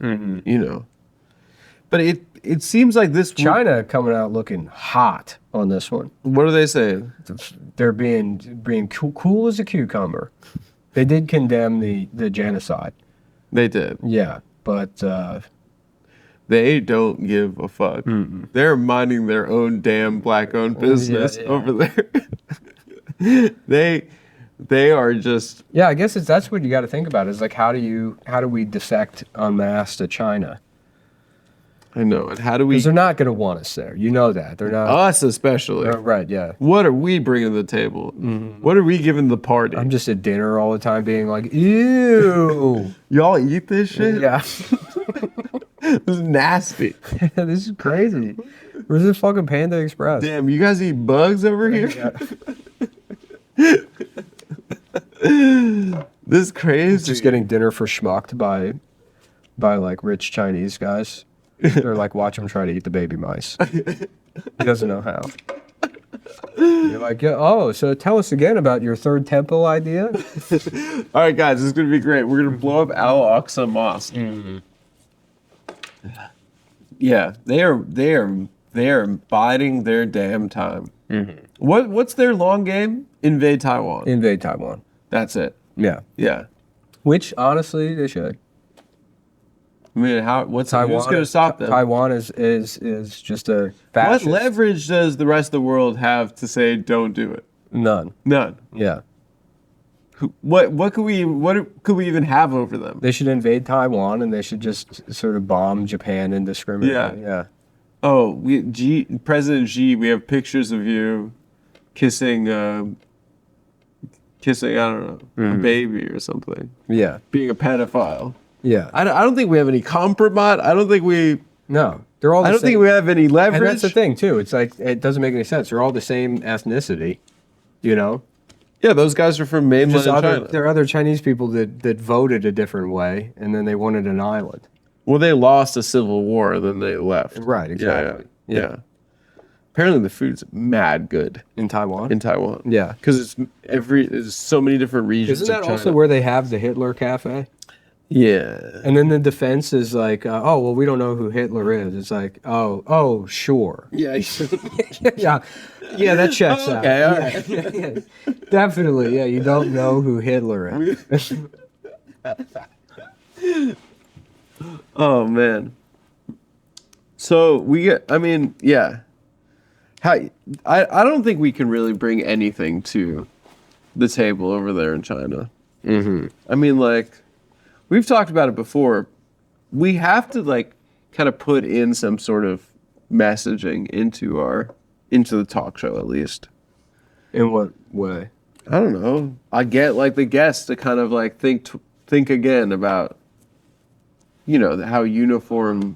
But it seems like this China coming out looking hot on this one. What do they say? They're being cool as a cucumber. They did condemn the genocide. They did. Yeah, but they don't give a fuck. They're minding their own damn black-owned business over there. They are just. Yeah, I guess that's what you got to think about. Is like how do we defect en masse to China? I know. And how do we? Because they're not going to want us there. You know that they're not. Us especially. Right. Yeah. What are we bringing to the table? What are we giving the party? I'm just at dinner all the time being like, ew. Y'all eat this shit? Yeah. This is nasty. This is crazy. Where's this fucking Panda Express? Damn, you guys eat bugs over here? This is crazy. Just getting dinner for schmucked by like rich Chinese guys. They're like, watch him try to eat the baby mice. He doesn't know how. You're like, yeah, oh, so tell us again about your third temple idea. All right, guys, this is gonna be great. We're gonna blow up Al-Aqsa Mosque. Yeah, they are biding their damn time. What's their long game? Invade Taiwan. Invade Taiwan. That's it. Yeah. Yeah. Which honestly they should. I mean, who's going to stop them? Taiwan is just a fascist. What leverage does the rest of the world have to say don't do it? None. None. Yeah. What could we even have over them? They should invade Taiwan and they should just sort of bomb Japan indiscriminately. Yeah. Oh, President Xi, we have pictures of you kissing I don't know, a baby or something. Yeah. Being a pedophile. Yeah. I don't think we have any compromise. I don't think we. No, they're all. I don't think we have any leverage. And that's the thing too. It's like it doesn't make any sense. They're all the same ethnicity, Yeah, those guys are from mainland China. There are other Chinese people that voted a different way, and then they wanted an island. Well, they lost a civil war, then they left. Right. Exactly. Yeah. Apparently, the food's mad good In Taiwan. Yeah. because there's so many different regions. Isn't that of China. also where they have the Hitler Cafe? Yeah. And then the defense is like, oh, well, we don't know who Hitler is. It's like, oh, sure. Yeah. Yeah, that checks out. Okay, all Yeah, right. yeah, definitely. Yeah, you don't know who Hitler is. Oh man. So we get. I mean, yeah. How? I don't think we can really bring anything to the table over there in China. Mm-hmm. I mean, like, we've talked about it before. We have to like kind of put in some sort of messaging into the talk show at least. In what way? I don't know. I get like the guests to kind of like think again about, you know, how uniform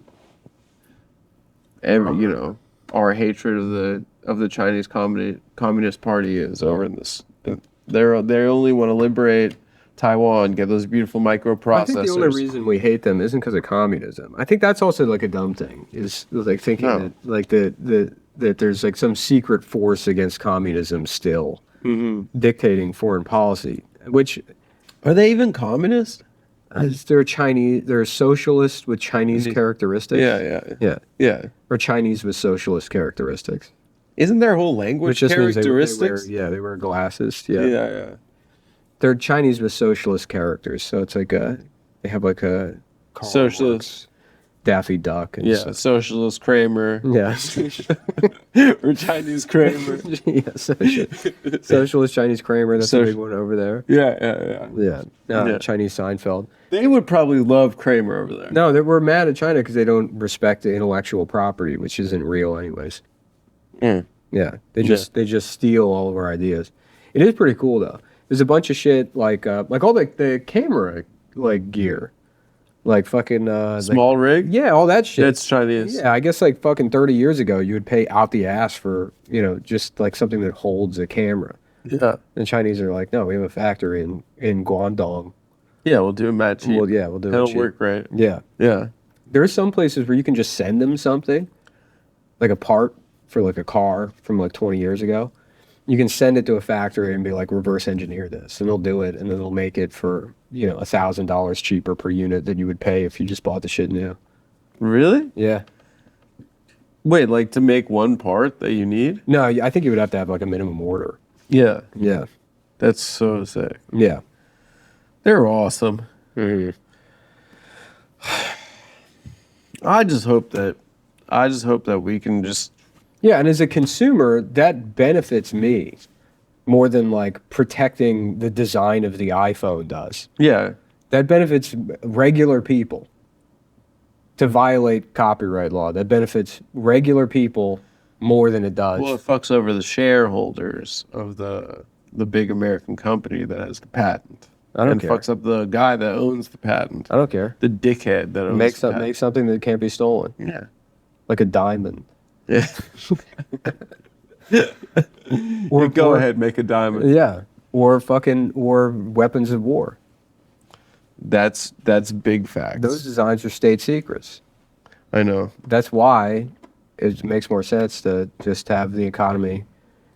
our hatred of the Chinese Communist Party is over in this. They only want to liberate Taiwan, get those beautiful microprocessors. I think the only reason we hate them isn't because of communism. I think that's also like a dumb thing. Is like thinking that like that there's like some secret force against communism still dictating foreign policy. Which Are they even communist? they're Chinese. They're socialist with Chinese characteristics. Yeah. Or Chinese with socialist characteristics. Isn't their whole language Which just means characteristics? they wear glasses. Yeah. They're Chinese with socialist characters, so it's like they have like a Karl Socialist. Marx, Daffy Duck, and Yeah, stuff. socialist Kramer. Yeah, Or Chinese Kramer. yeah, socialist Chinese Kramer. That's a big one over there. Yeah. Yeah, Chinese Seinfeld. They would probably love Kramer over there. No, we're mad at China because they don't respect the intellectual property, which isn't real, anyways. Mm. Yeah, they just steal all of our ideas. It is pretty cool though. There's a bunch of shit like all the camera like gear, like fucking Small rig? yeah, all that shit. That's Chinese. Yeah, I guess like fucking 30 years ago, you would pay out the ass for, just like something that holds a camera. Yeah. And Chinese are like, no, we have a factory in Guangdong. Yeah, we'll do it mad cheap. Well, yeah, we'll do it It'll cheap. work right. Yeah. Yeah. There are some places where you can just send them something, like a part for like a car from like 20 years ago. You can send it to a factory and be like, reverse engineer this, and they'll do it, and then they'll make it for, $1,000 cheaper per unit than you would pay if you just bought the shit new. Really? Yeah. Wait, like to make one part that you need? No, I think you would have to have like a minimum order. Yeah. Yeah. That's so sick. Yeah. They're awesome. Mm-hmm. I just hope that we can just. Yeah, and as a consumer, that benefits me more than like protecting the design of the iPhone does. Yeah. That benefits regular people. To violate copyright law, that benefits regular people more than it does. Well, it fucks over the shareholders of the big American company that has the patent. I don't and care. Fucks up the guy that owns the patent. I don't care. The dickhead that owns Make the patent. something that can't be stolen, Yeah. like a diamond. Yeah. Or Go ahead, make a diamond. Yeah, or weapons of war. That's big facts. Those designs are state secrets. I know. That's why it makes more sense to just have the economy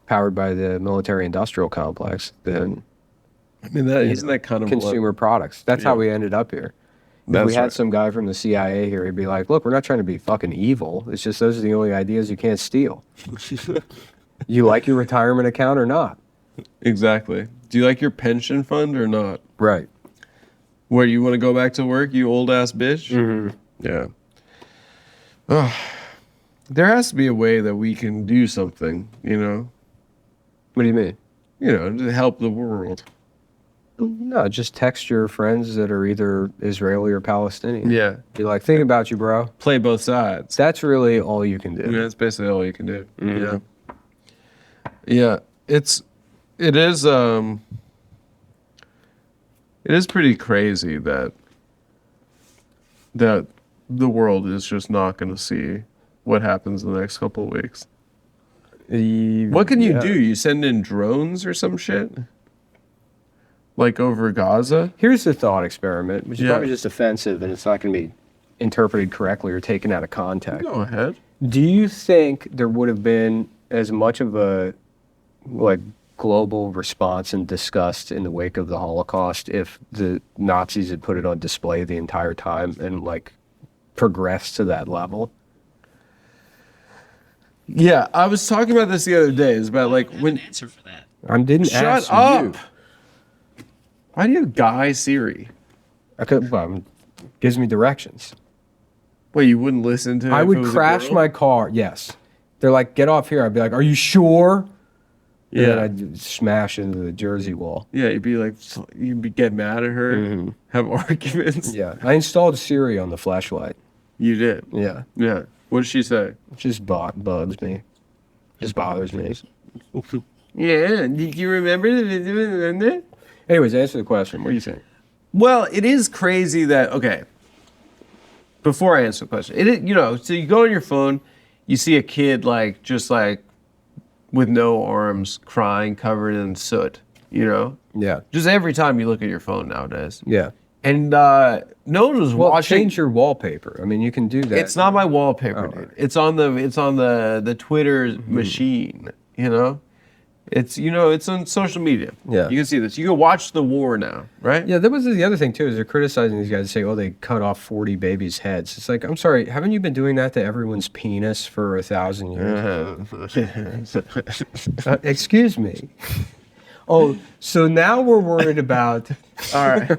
powered by the military-industrial complex than I mean, isn't that kind of consumer products. That's how we ended up here. If That's we had right. some guy from the CIA here, he'd be like, look, we're not trying to be fucking evil. It's just those are the only ideas you can't steal. You like your retirement account or not? Exactly. Do you like your pension fund or not? Right. Where you want to go back to work, you old ass bitch? Mm-hmm. Yeah. Ugh. There has to be a way that we can do something, What do you mean? to help the world. No, just text your friends that are either Israeli or Palestinian. Yeah. Be like, thinking about you, bro. Play both sides. That's really all you can do. Yeah, that's basically all you can do. Mhm. Yeah. It is pretty crazy that the world is just not going to see what happens in the next couple of weeks. What can you do? You send in drones or some shit? Like over Gaza? Here's the thought experiment, which is Yeah. probably just offensive and it's not going to be interpreted correctly or taken out of context. Go ahead. Do you think there would have been as much of a global response and disgust in the wake of the Holocaust if the Nazis had put it on display the entire time and like progressed to that level? Yeah, I was talking about this the other day. It's about like I have when. an answer for that. I didn't Shut ask up. you. Why do you have Guy Siri? I could, gives me directions. Well, you wouldn't listen to. I if would it was a crash girl? my car. Yes. They're like, get off here. I'd be like, are you sure? And then Yeah, I'd smash into the Jersey wall. yeah. You'd be like, get mad at her, have arguments. Yeah. I installed Siri on the flashlight. You did. Yeah. Yeah. What did she say? It just bugs me. Just bothers me. Yeah. Did you remember that? Anyways, answer the question. What do you think? Well, it is crazy that okay. Before I answer the question, it is, so you go on your phone, you see a kid like just like with no arms, crying, covered in soot. Yeah. Just every time you look at your phone nowadays, Yeah. and no one was Well, watching. change your wallpaper. I mean, you can do that. It's not my wallpaper, Oh, dude. right. It's on the Twitter machine. It's it's on social media. Yeah. You can see this. You can watch the war now, right? Yeah, that was the other thing too. Is they're criticizing these guys, say, "Oh, they cut off 40 babies' heads." It's like, I'm sorry, haven't you been doing that to everyone's penis for 1,000 years? Excuse me. Oh, so now we're worried about. All right.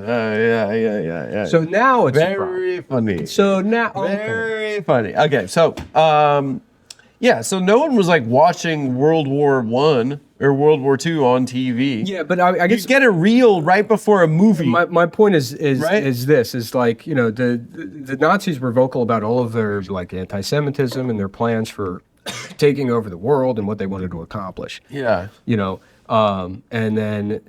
Yeah. So now it's a problem. very funny. So now, Very funny. Okay, so so no one was like watching World War I or World War II on TV. yeah, but I You guess get a reel right before a movie. my point is Right? is like, the Nazis were vocal about all of their like anti-Semitism and their plans for taking over the world and what they wanted to accomplish. Yeah. And then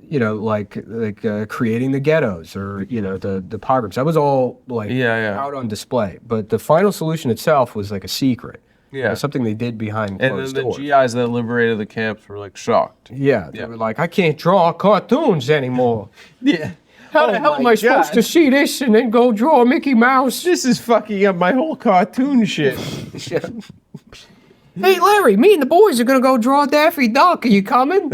creating the ghettos or the pogroms. That was all like Yeah. out on display. But the final solution itself was like a secret. Yeah. Something they did behind And then closed the doors. GIs that liberated the camps were like shocked. Yeah, they were like, I can't draw cartoons anymore. Yeah. How the hell am I supposed to see this and then go draw Mickey Mouse? This is fucking up my whole cartoon shit. Hey, Larry, me and the boys are gonna go draw Daffy Duck. Are you coming?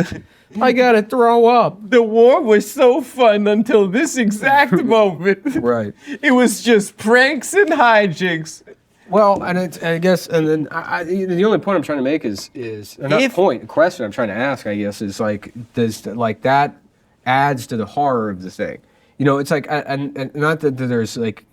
I gotta throw up. The war was so fun until this exact moment. Right. It was just pranks and hijinks. Well, and I guess, and then the only point I'm trying to make is not a question I'm trying to ask, I guess, is like, does like that adds to the horror of the thing? It's like, and not that there's like,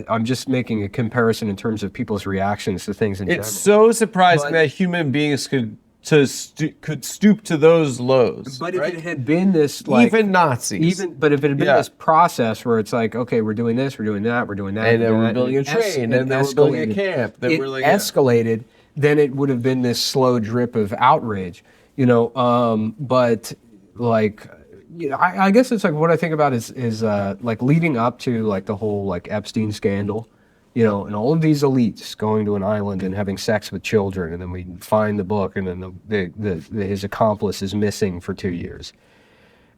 I'm just making a comparison in terms of people's reactions to things in general. It's so surprising But- that human beings could stoop to those lows. But right? if it had been this, like, even Nazis, but if it had been Yeah. this process where it's like, okay, we're doing this, we're doing that, we're doing that, And then doing we're that, building a it train, it and then we're building a escalated. camp, then It we're like, escalated, then it would have been this slow drip of outrage, but like, I guess it's like what I think about is like leading up to like the whole like Epstein scandal, and all of these elites going to an island and having sex with children, and then we find the book, and then his accomplice is missing for 2 years.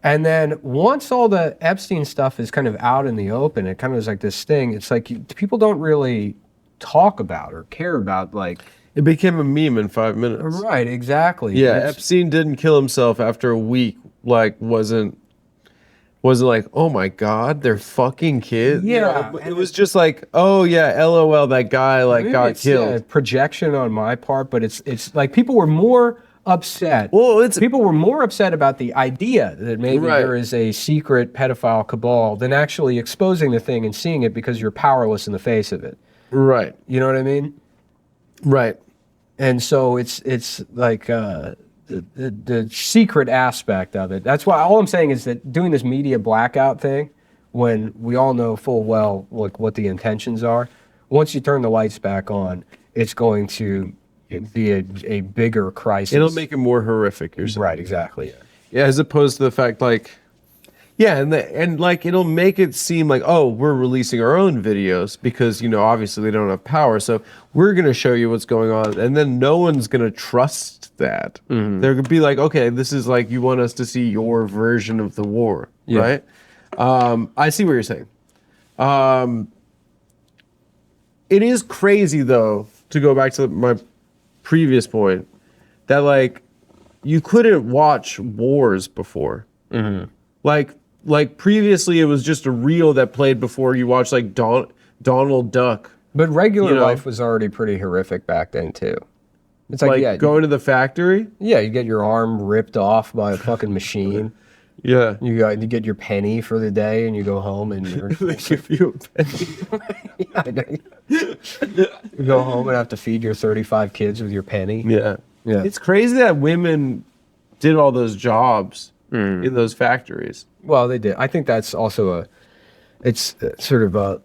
And then once all the Epstein stuff is kind of out in the open, it kind of is like this thing. It's like people don't really talk about or care about, like. it became a meme in 5 minutes. Right, exactly. Yeah, It's- Epstein didn't kill himself after a week. Like, wasn't like, oh my God, they're fucking kids. Yeah, It was just like, oh yeah, LOL, that guy like maybe got it's killed. a projection on my part, but it's like people were more upset. Well, it's People were more upset about the idea that maybe Right. there is a secret pedophile cabal than actually exposing the thing and seeing it because you're powerless in the face of it. right, You know what I mean? right. And so it's like the secret aspect of it. That's why all I'm saying is that doing this media blackout thing, when we all know full well like what the intentions are, once you turn the lights back on, it's going to be a bigger crisis. It'll make it more horrific. You're saying. right, exactly. Yeah, as opposed to the fact like, yeah, and like it'll make it seem like, oh, we're releasing our own videos because obviously they don't have power, so we're gonna show you what's going on, and then no one's gonna trust that. They're gonna be like, okay, this is like you want us to see your version of the war, Yeah. right? I see what you're saying. It is crazy though to go back to my previous point that like you couldn't watch wars before. Like previously, it was just a reel that played before you watched like Donald Duck. But regular You know? life was already pretty horrific back then too. It's like, Like yeah, going to the factory. yeah, you get your arm ripped off by a fucking machine. Yeah. You get your penny for the day, and you go home and you're, They give you a penny. you go home and have to feed your 35 kids with your penny. Yeah. Yeah. It's crazy that women did all those jobs in those factories. Well, they did. I think that's also it's sort of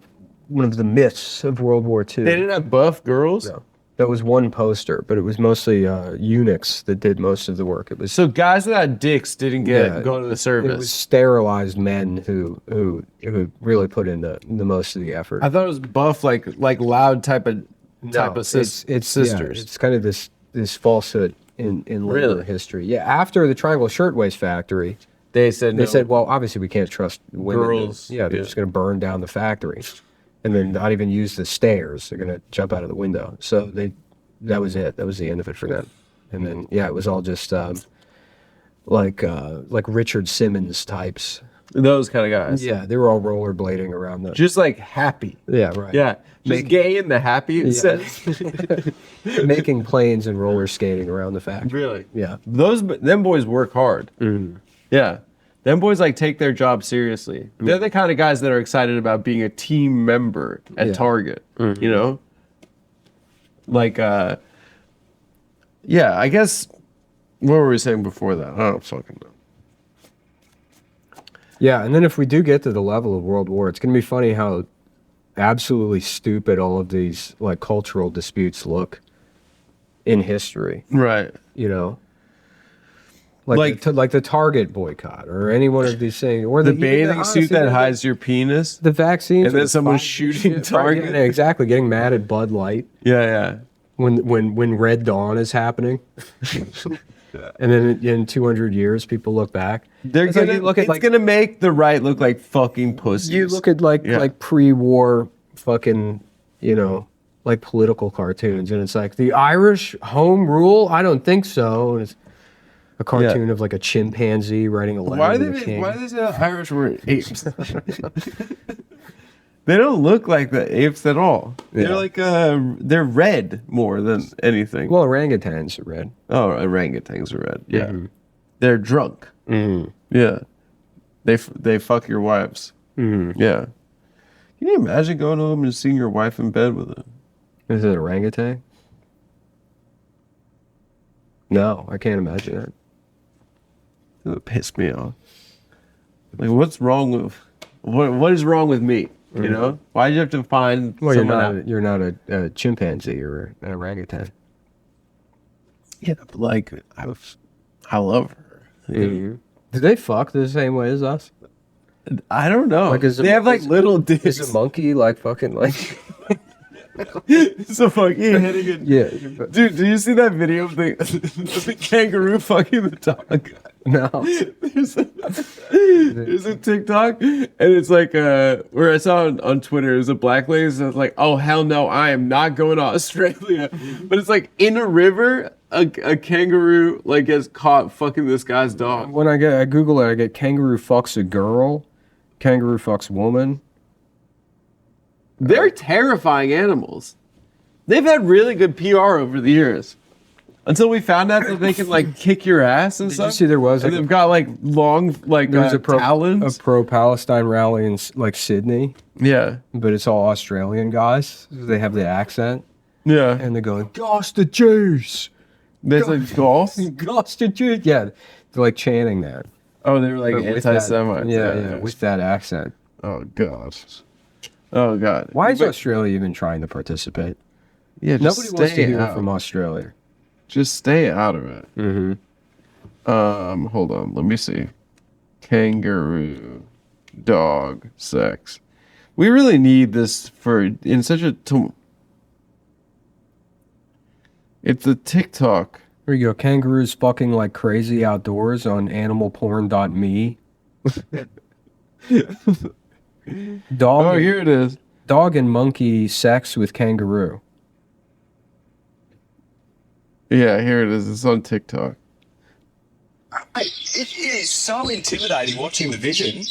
one of the myths of World War II. They didn't have buff girls. No. That was one poster, but it was mostly eunuchs that did most of the work. It was So guys without dicks didn't go to the it service. was sterilized men who really put in the most of the effort. I thought it was buff, like loud type of sisters. Yeah, it's kind of this falsehood in labor Really? history. Yeah, after the Triangle Shirtwaist Factory, They said they said, well, obviously we can't trust women. Girls, Yeah, they're yeah. just going to burn down the factory, and then not even use the stairs. They're going to jump out of the window. So that was it. That was the end of it for them. And then it was all just like Richard Simmons types. those kind of guys. Yeah, they were all rollerblading around the. Just like happy. Yeah, right. Yeah. Just gay and the happy, it says. Making planes and roller skating around the factory. Really? Yeah. Them boys work hard. Yeah. Them boys like take their job seriously. They're the kind of guys that are excited about being a team member at Yeah. Target. You know? Like yeah, I guess what were we saying before that? I don't fucking know. Yeah, and then if we do get to the level of World War, it's going to be funny how absolutely stupid all of these like cultural disputes look in history. Right. You know, like the Target boycott or any one of these things, or The even bathing suit honestly, that hides your penis. the vaccines, And then or someone's Pfizer shooting shit, Target. right, yeah, exactly, getting mad at Bud Light Yeah. when Red Dawn is happening. And then in 200 years, people look back. They're It's like gonna you look at, it's like- gonna make the right look like fucking pussies. You look at like pre-war fucking, like political cartoons, and it's like the Irish home rule. I don't think so. And it's a cartoon of like a chimpanzee writing a letter Why to do the they king. why does the Irish were apes? They don't look like the apes at all. Yeah. They're like they're red more than anything. Well, orangutans are red. Oh, orangutans are red. Yeah, Mm-hmm. they're drunk. Yeah, they fuck your wives. Yeah. Can you imagine going home and seeing your wife in bed with it? Is it orangutan? No, I can't imagine that. It would piss me off. Like, what's wrong with what is wrong with me? You know, why do you have to find Well, someone you're not a chimpanzee or an orangutan. Yeah, but like I love her. Do they fuck the same way as us? I don't know. Like, They have like little dicks. Is a monkey like fucking like? It's a fucking hitting it. Yeah. Dude, do you see that video of the kangaroo fucking the dog? No. There's a TikTok, and it's like where I saw on Twitter, it was a black lady that's like, "Oh hell no, I am not going to Australia." But it's like in a river, a kangaroo like gets caught fucking this guy's dog. When I Google it, I get kangaroo fucks a girl, kangaroo fucks woman. They're terrifying animals. They've had really good PR over the years. Until we found out that they can like kick your ass and Did stuff. you see there was And like they've got like long like there was a talons. pro-Palestine rally in like Sydney, Yeah. but it's all Australian guys. They have the accent Yeah. and they're going, "Goss the Jews, There's like golf. goss the Jews." Yeah, they're like chanting that. Oh, they were like But with that- anti-Semites. Yeah, with that accent. Oh god. Oh god. Why is But- Australia even trying to participate? Yeah, just Nobody wants to stay hear out. from Australia. Just stay out of it. Hold on. Let me see. Kangaroo, dog, sex. We really need this in such a. It's a TikTok. Here you go. Kangaroos fucking like crazy outdoors on animalporn.me. Dog, Oh, here it is. dog and monkey sex with kangaroo. Yeah, here it is. It's on TikTok. It is so intimidating watching the vision.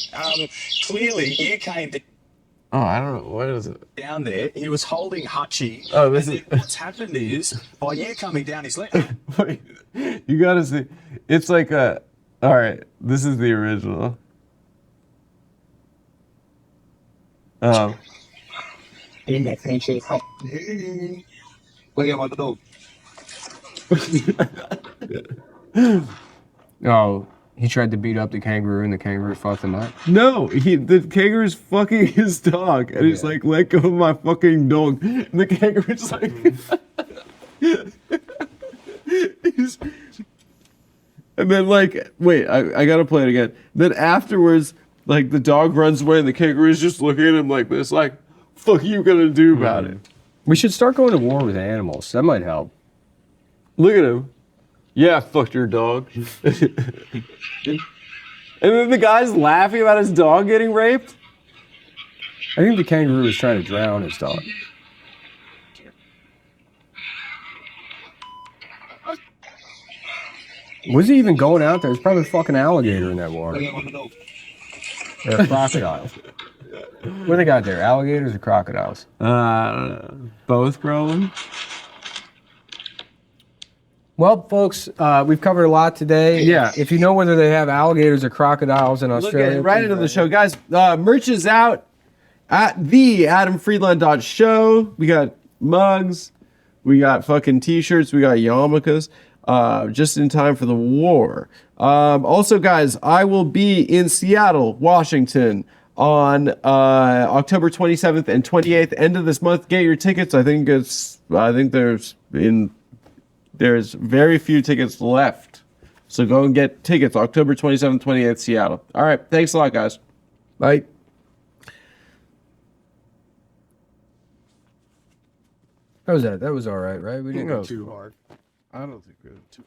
Clearly, you came Oh, I don't know. What is it? down there. He was holding Hutchie. Oh, this and is- then what's happened is, by you coming down his leg, Wait, you gotta see. It's like a. All right, this is the original. Um, Oh, he tried to beat up the kangaroo, and the kangaroo fucked him up. no, the kangaroo's fucking his dog, and he's Yeah. like, "Let go of my fucking dog." And the kangaroo's like, he's, and then like, wait, I gotta play it again. Then afterwards, like the dog runs away, and the kangaroo's just looking at him like this, like, "Fuck you gonna do about it?" We should start going to war with animals. That might help. Look at him. Yeah, I fucked your dog. And then the guy's laughing about his dog getting raped. I think the kangaroo was trying to drown his dog. Was he even going out there? There's probably a fucking alligator in that water. Or a crocodile. What do they got there? Alligators or crocodiles? I don't know. Both probably. Well, folks, we've covered a lot today. Yeah. If you know whether they have alligators or crocodiles in Look Australia, at it right please into the write show, guys. Merch is out at theadamfriedland.show. We got mugs, we got fucking t-shirts, we got yarmulkes. Just in time for the war. Also, guys, I will be in Seattle, Washington on October 27th and 28th, end of this month. Get your tickets. I think there's very few tickets left. So go and get tickets. October 27th, 28th, Seattle. All right. Thanks a lot, guys. Bye. How was that? That was all right, right? We didn't go too hard. I don't think we're too.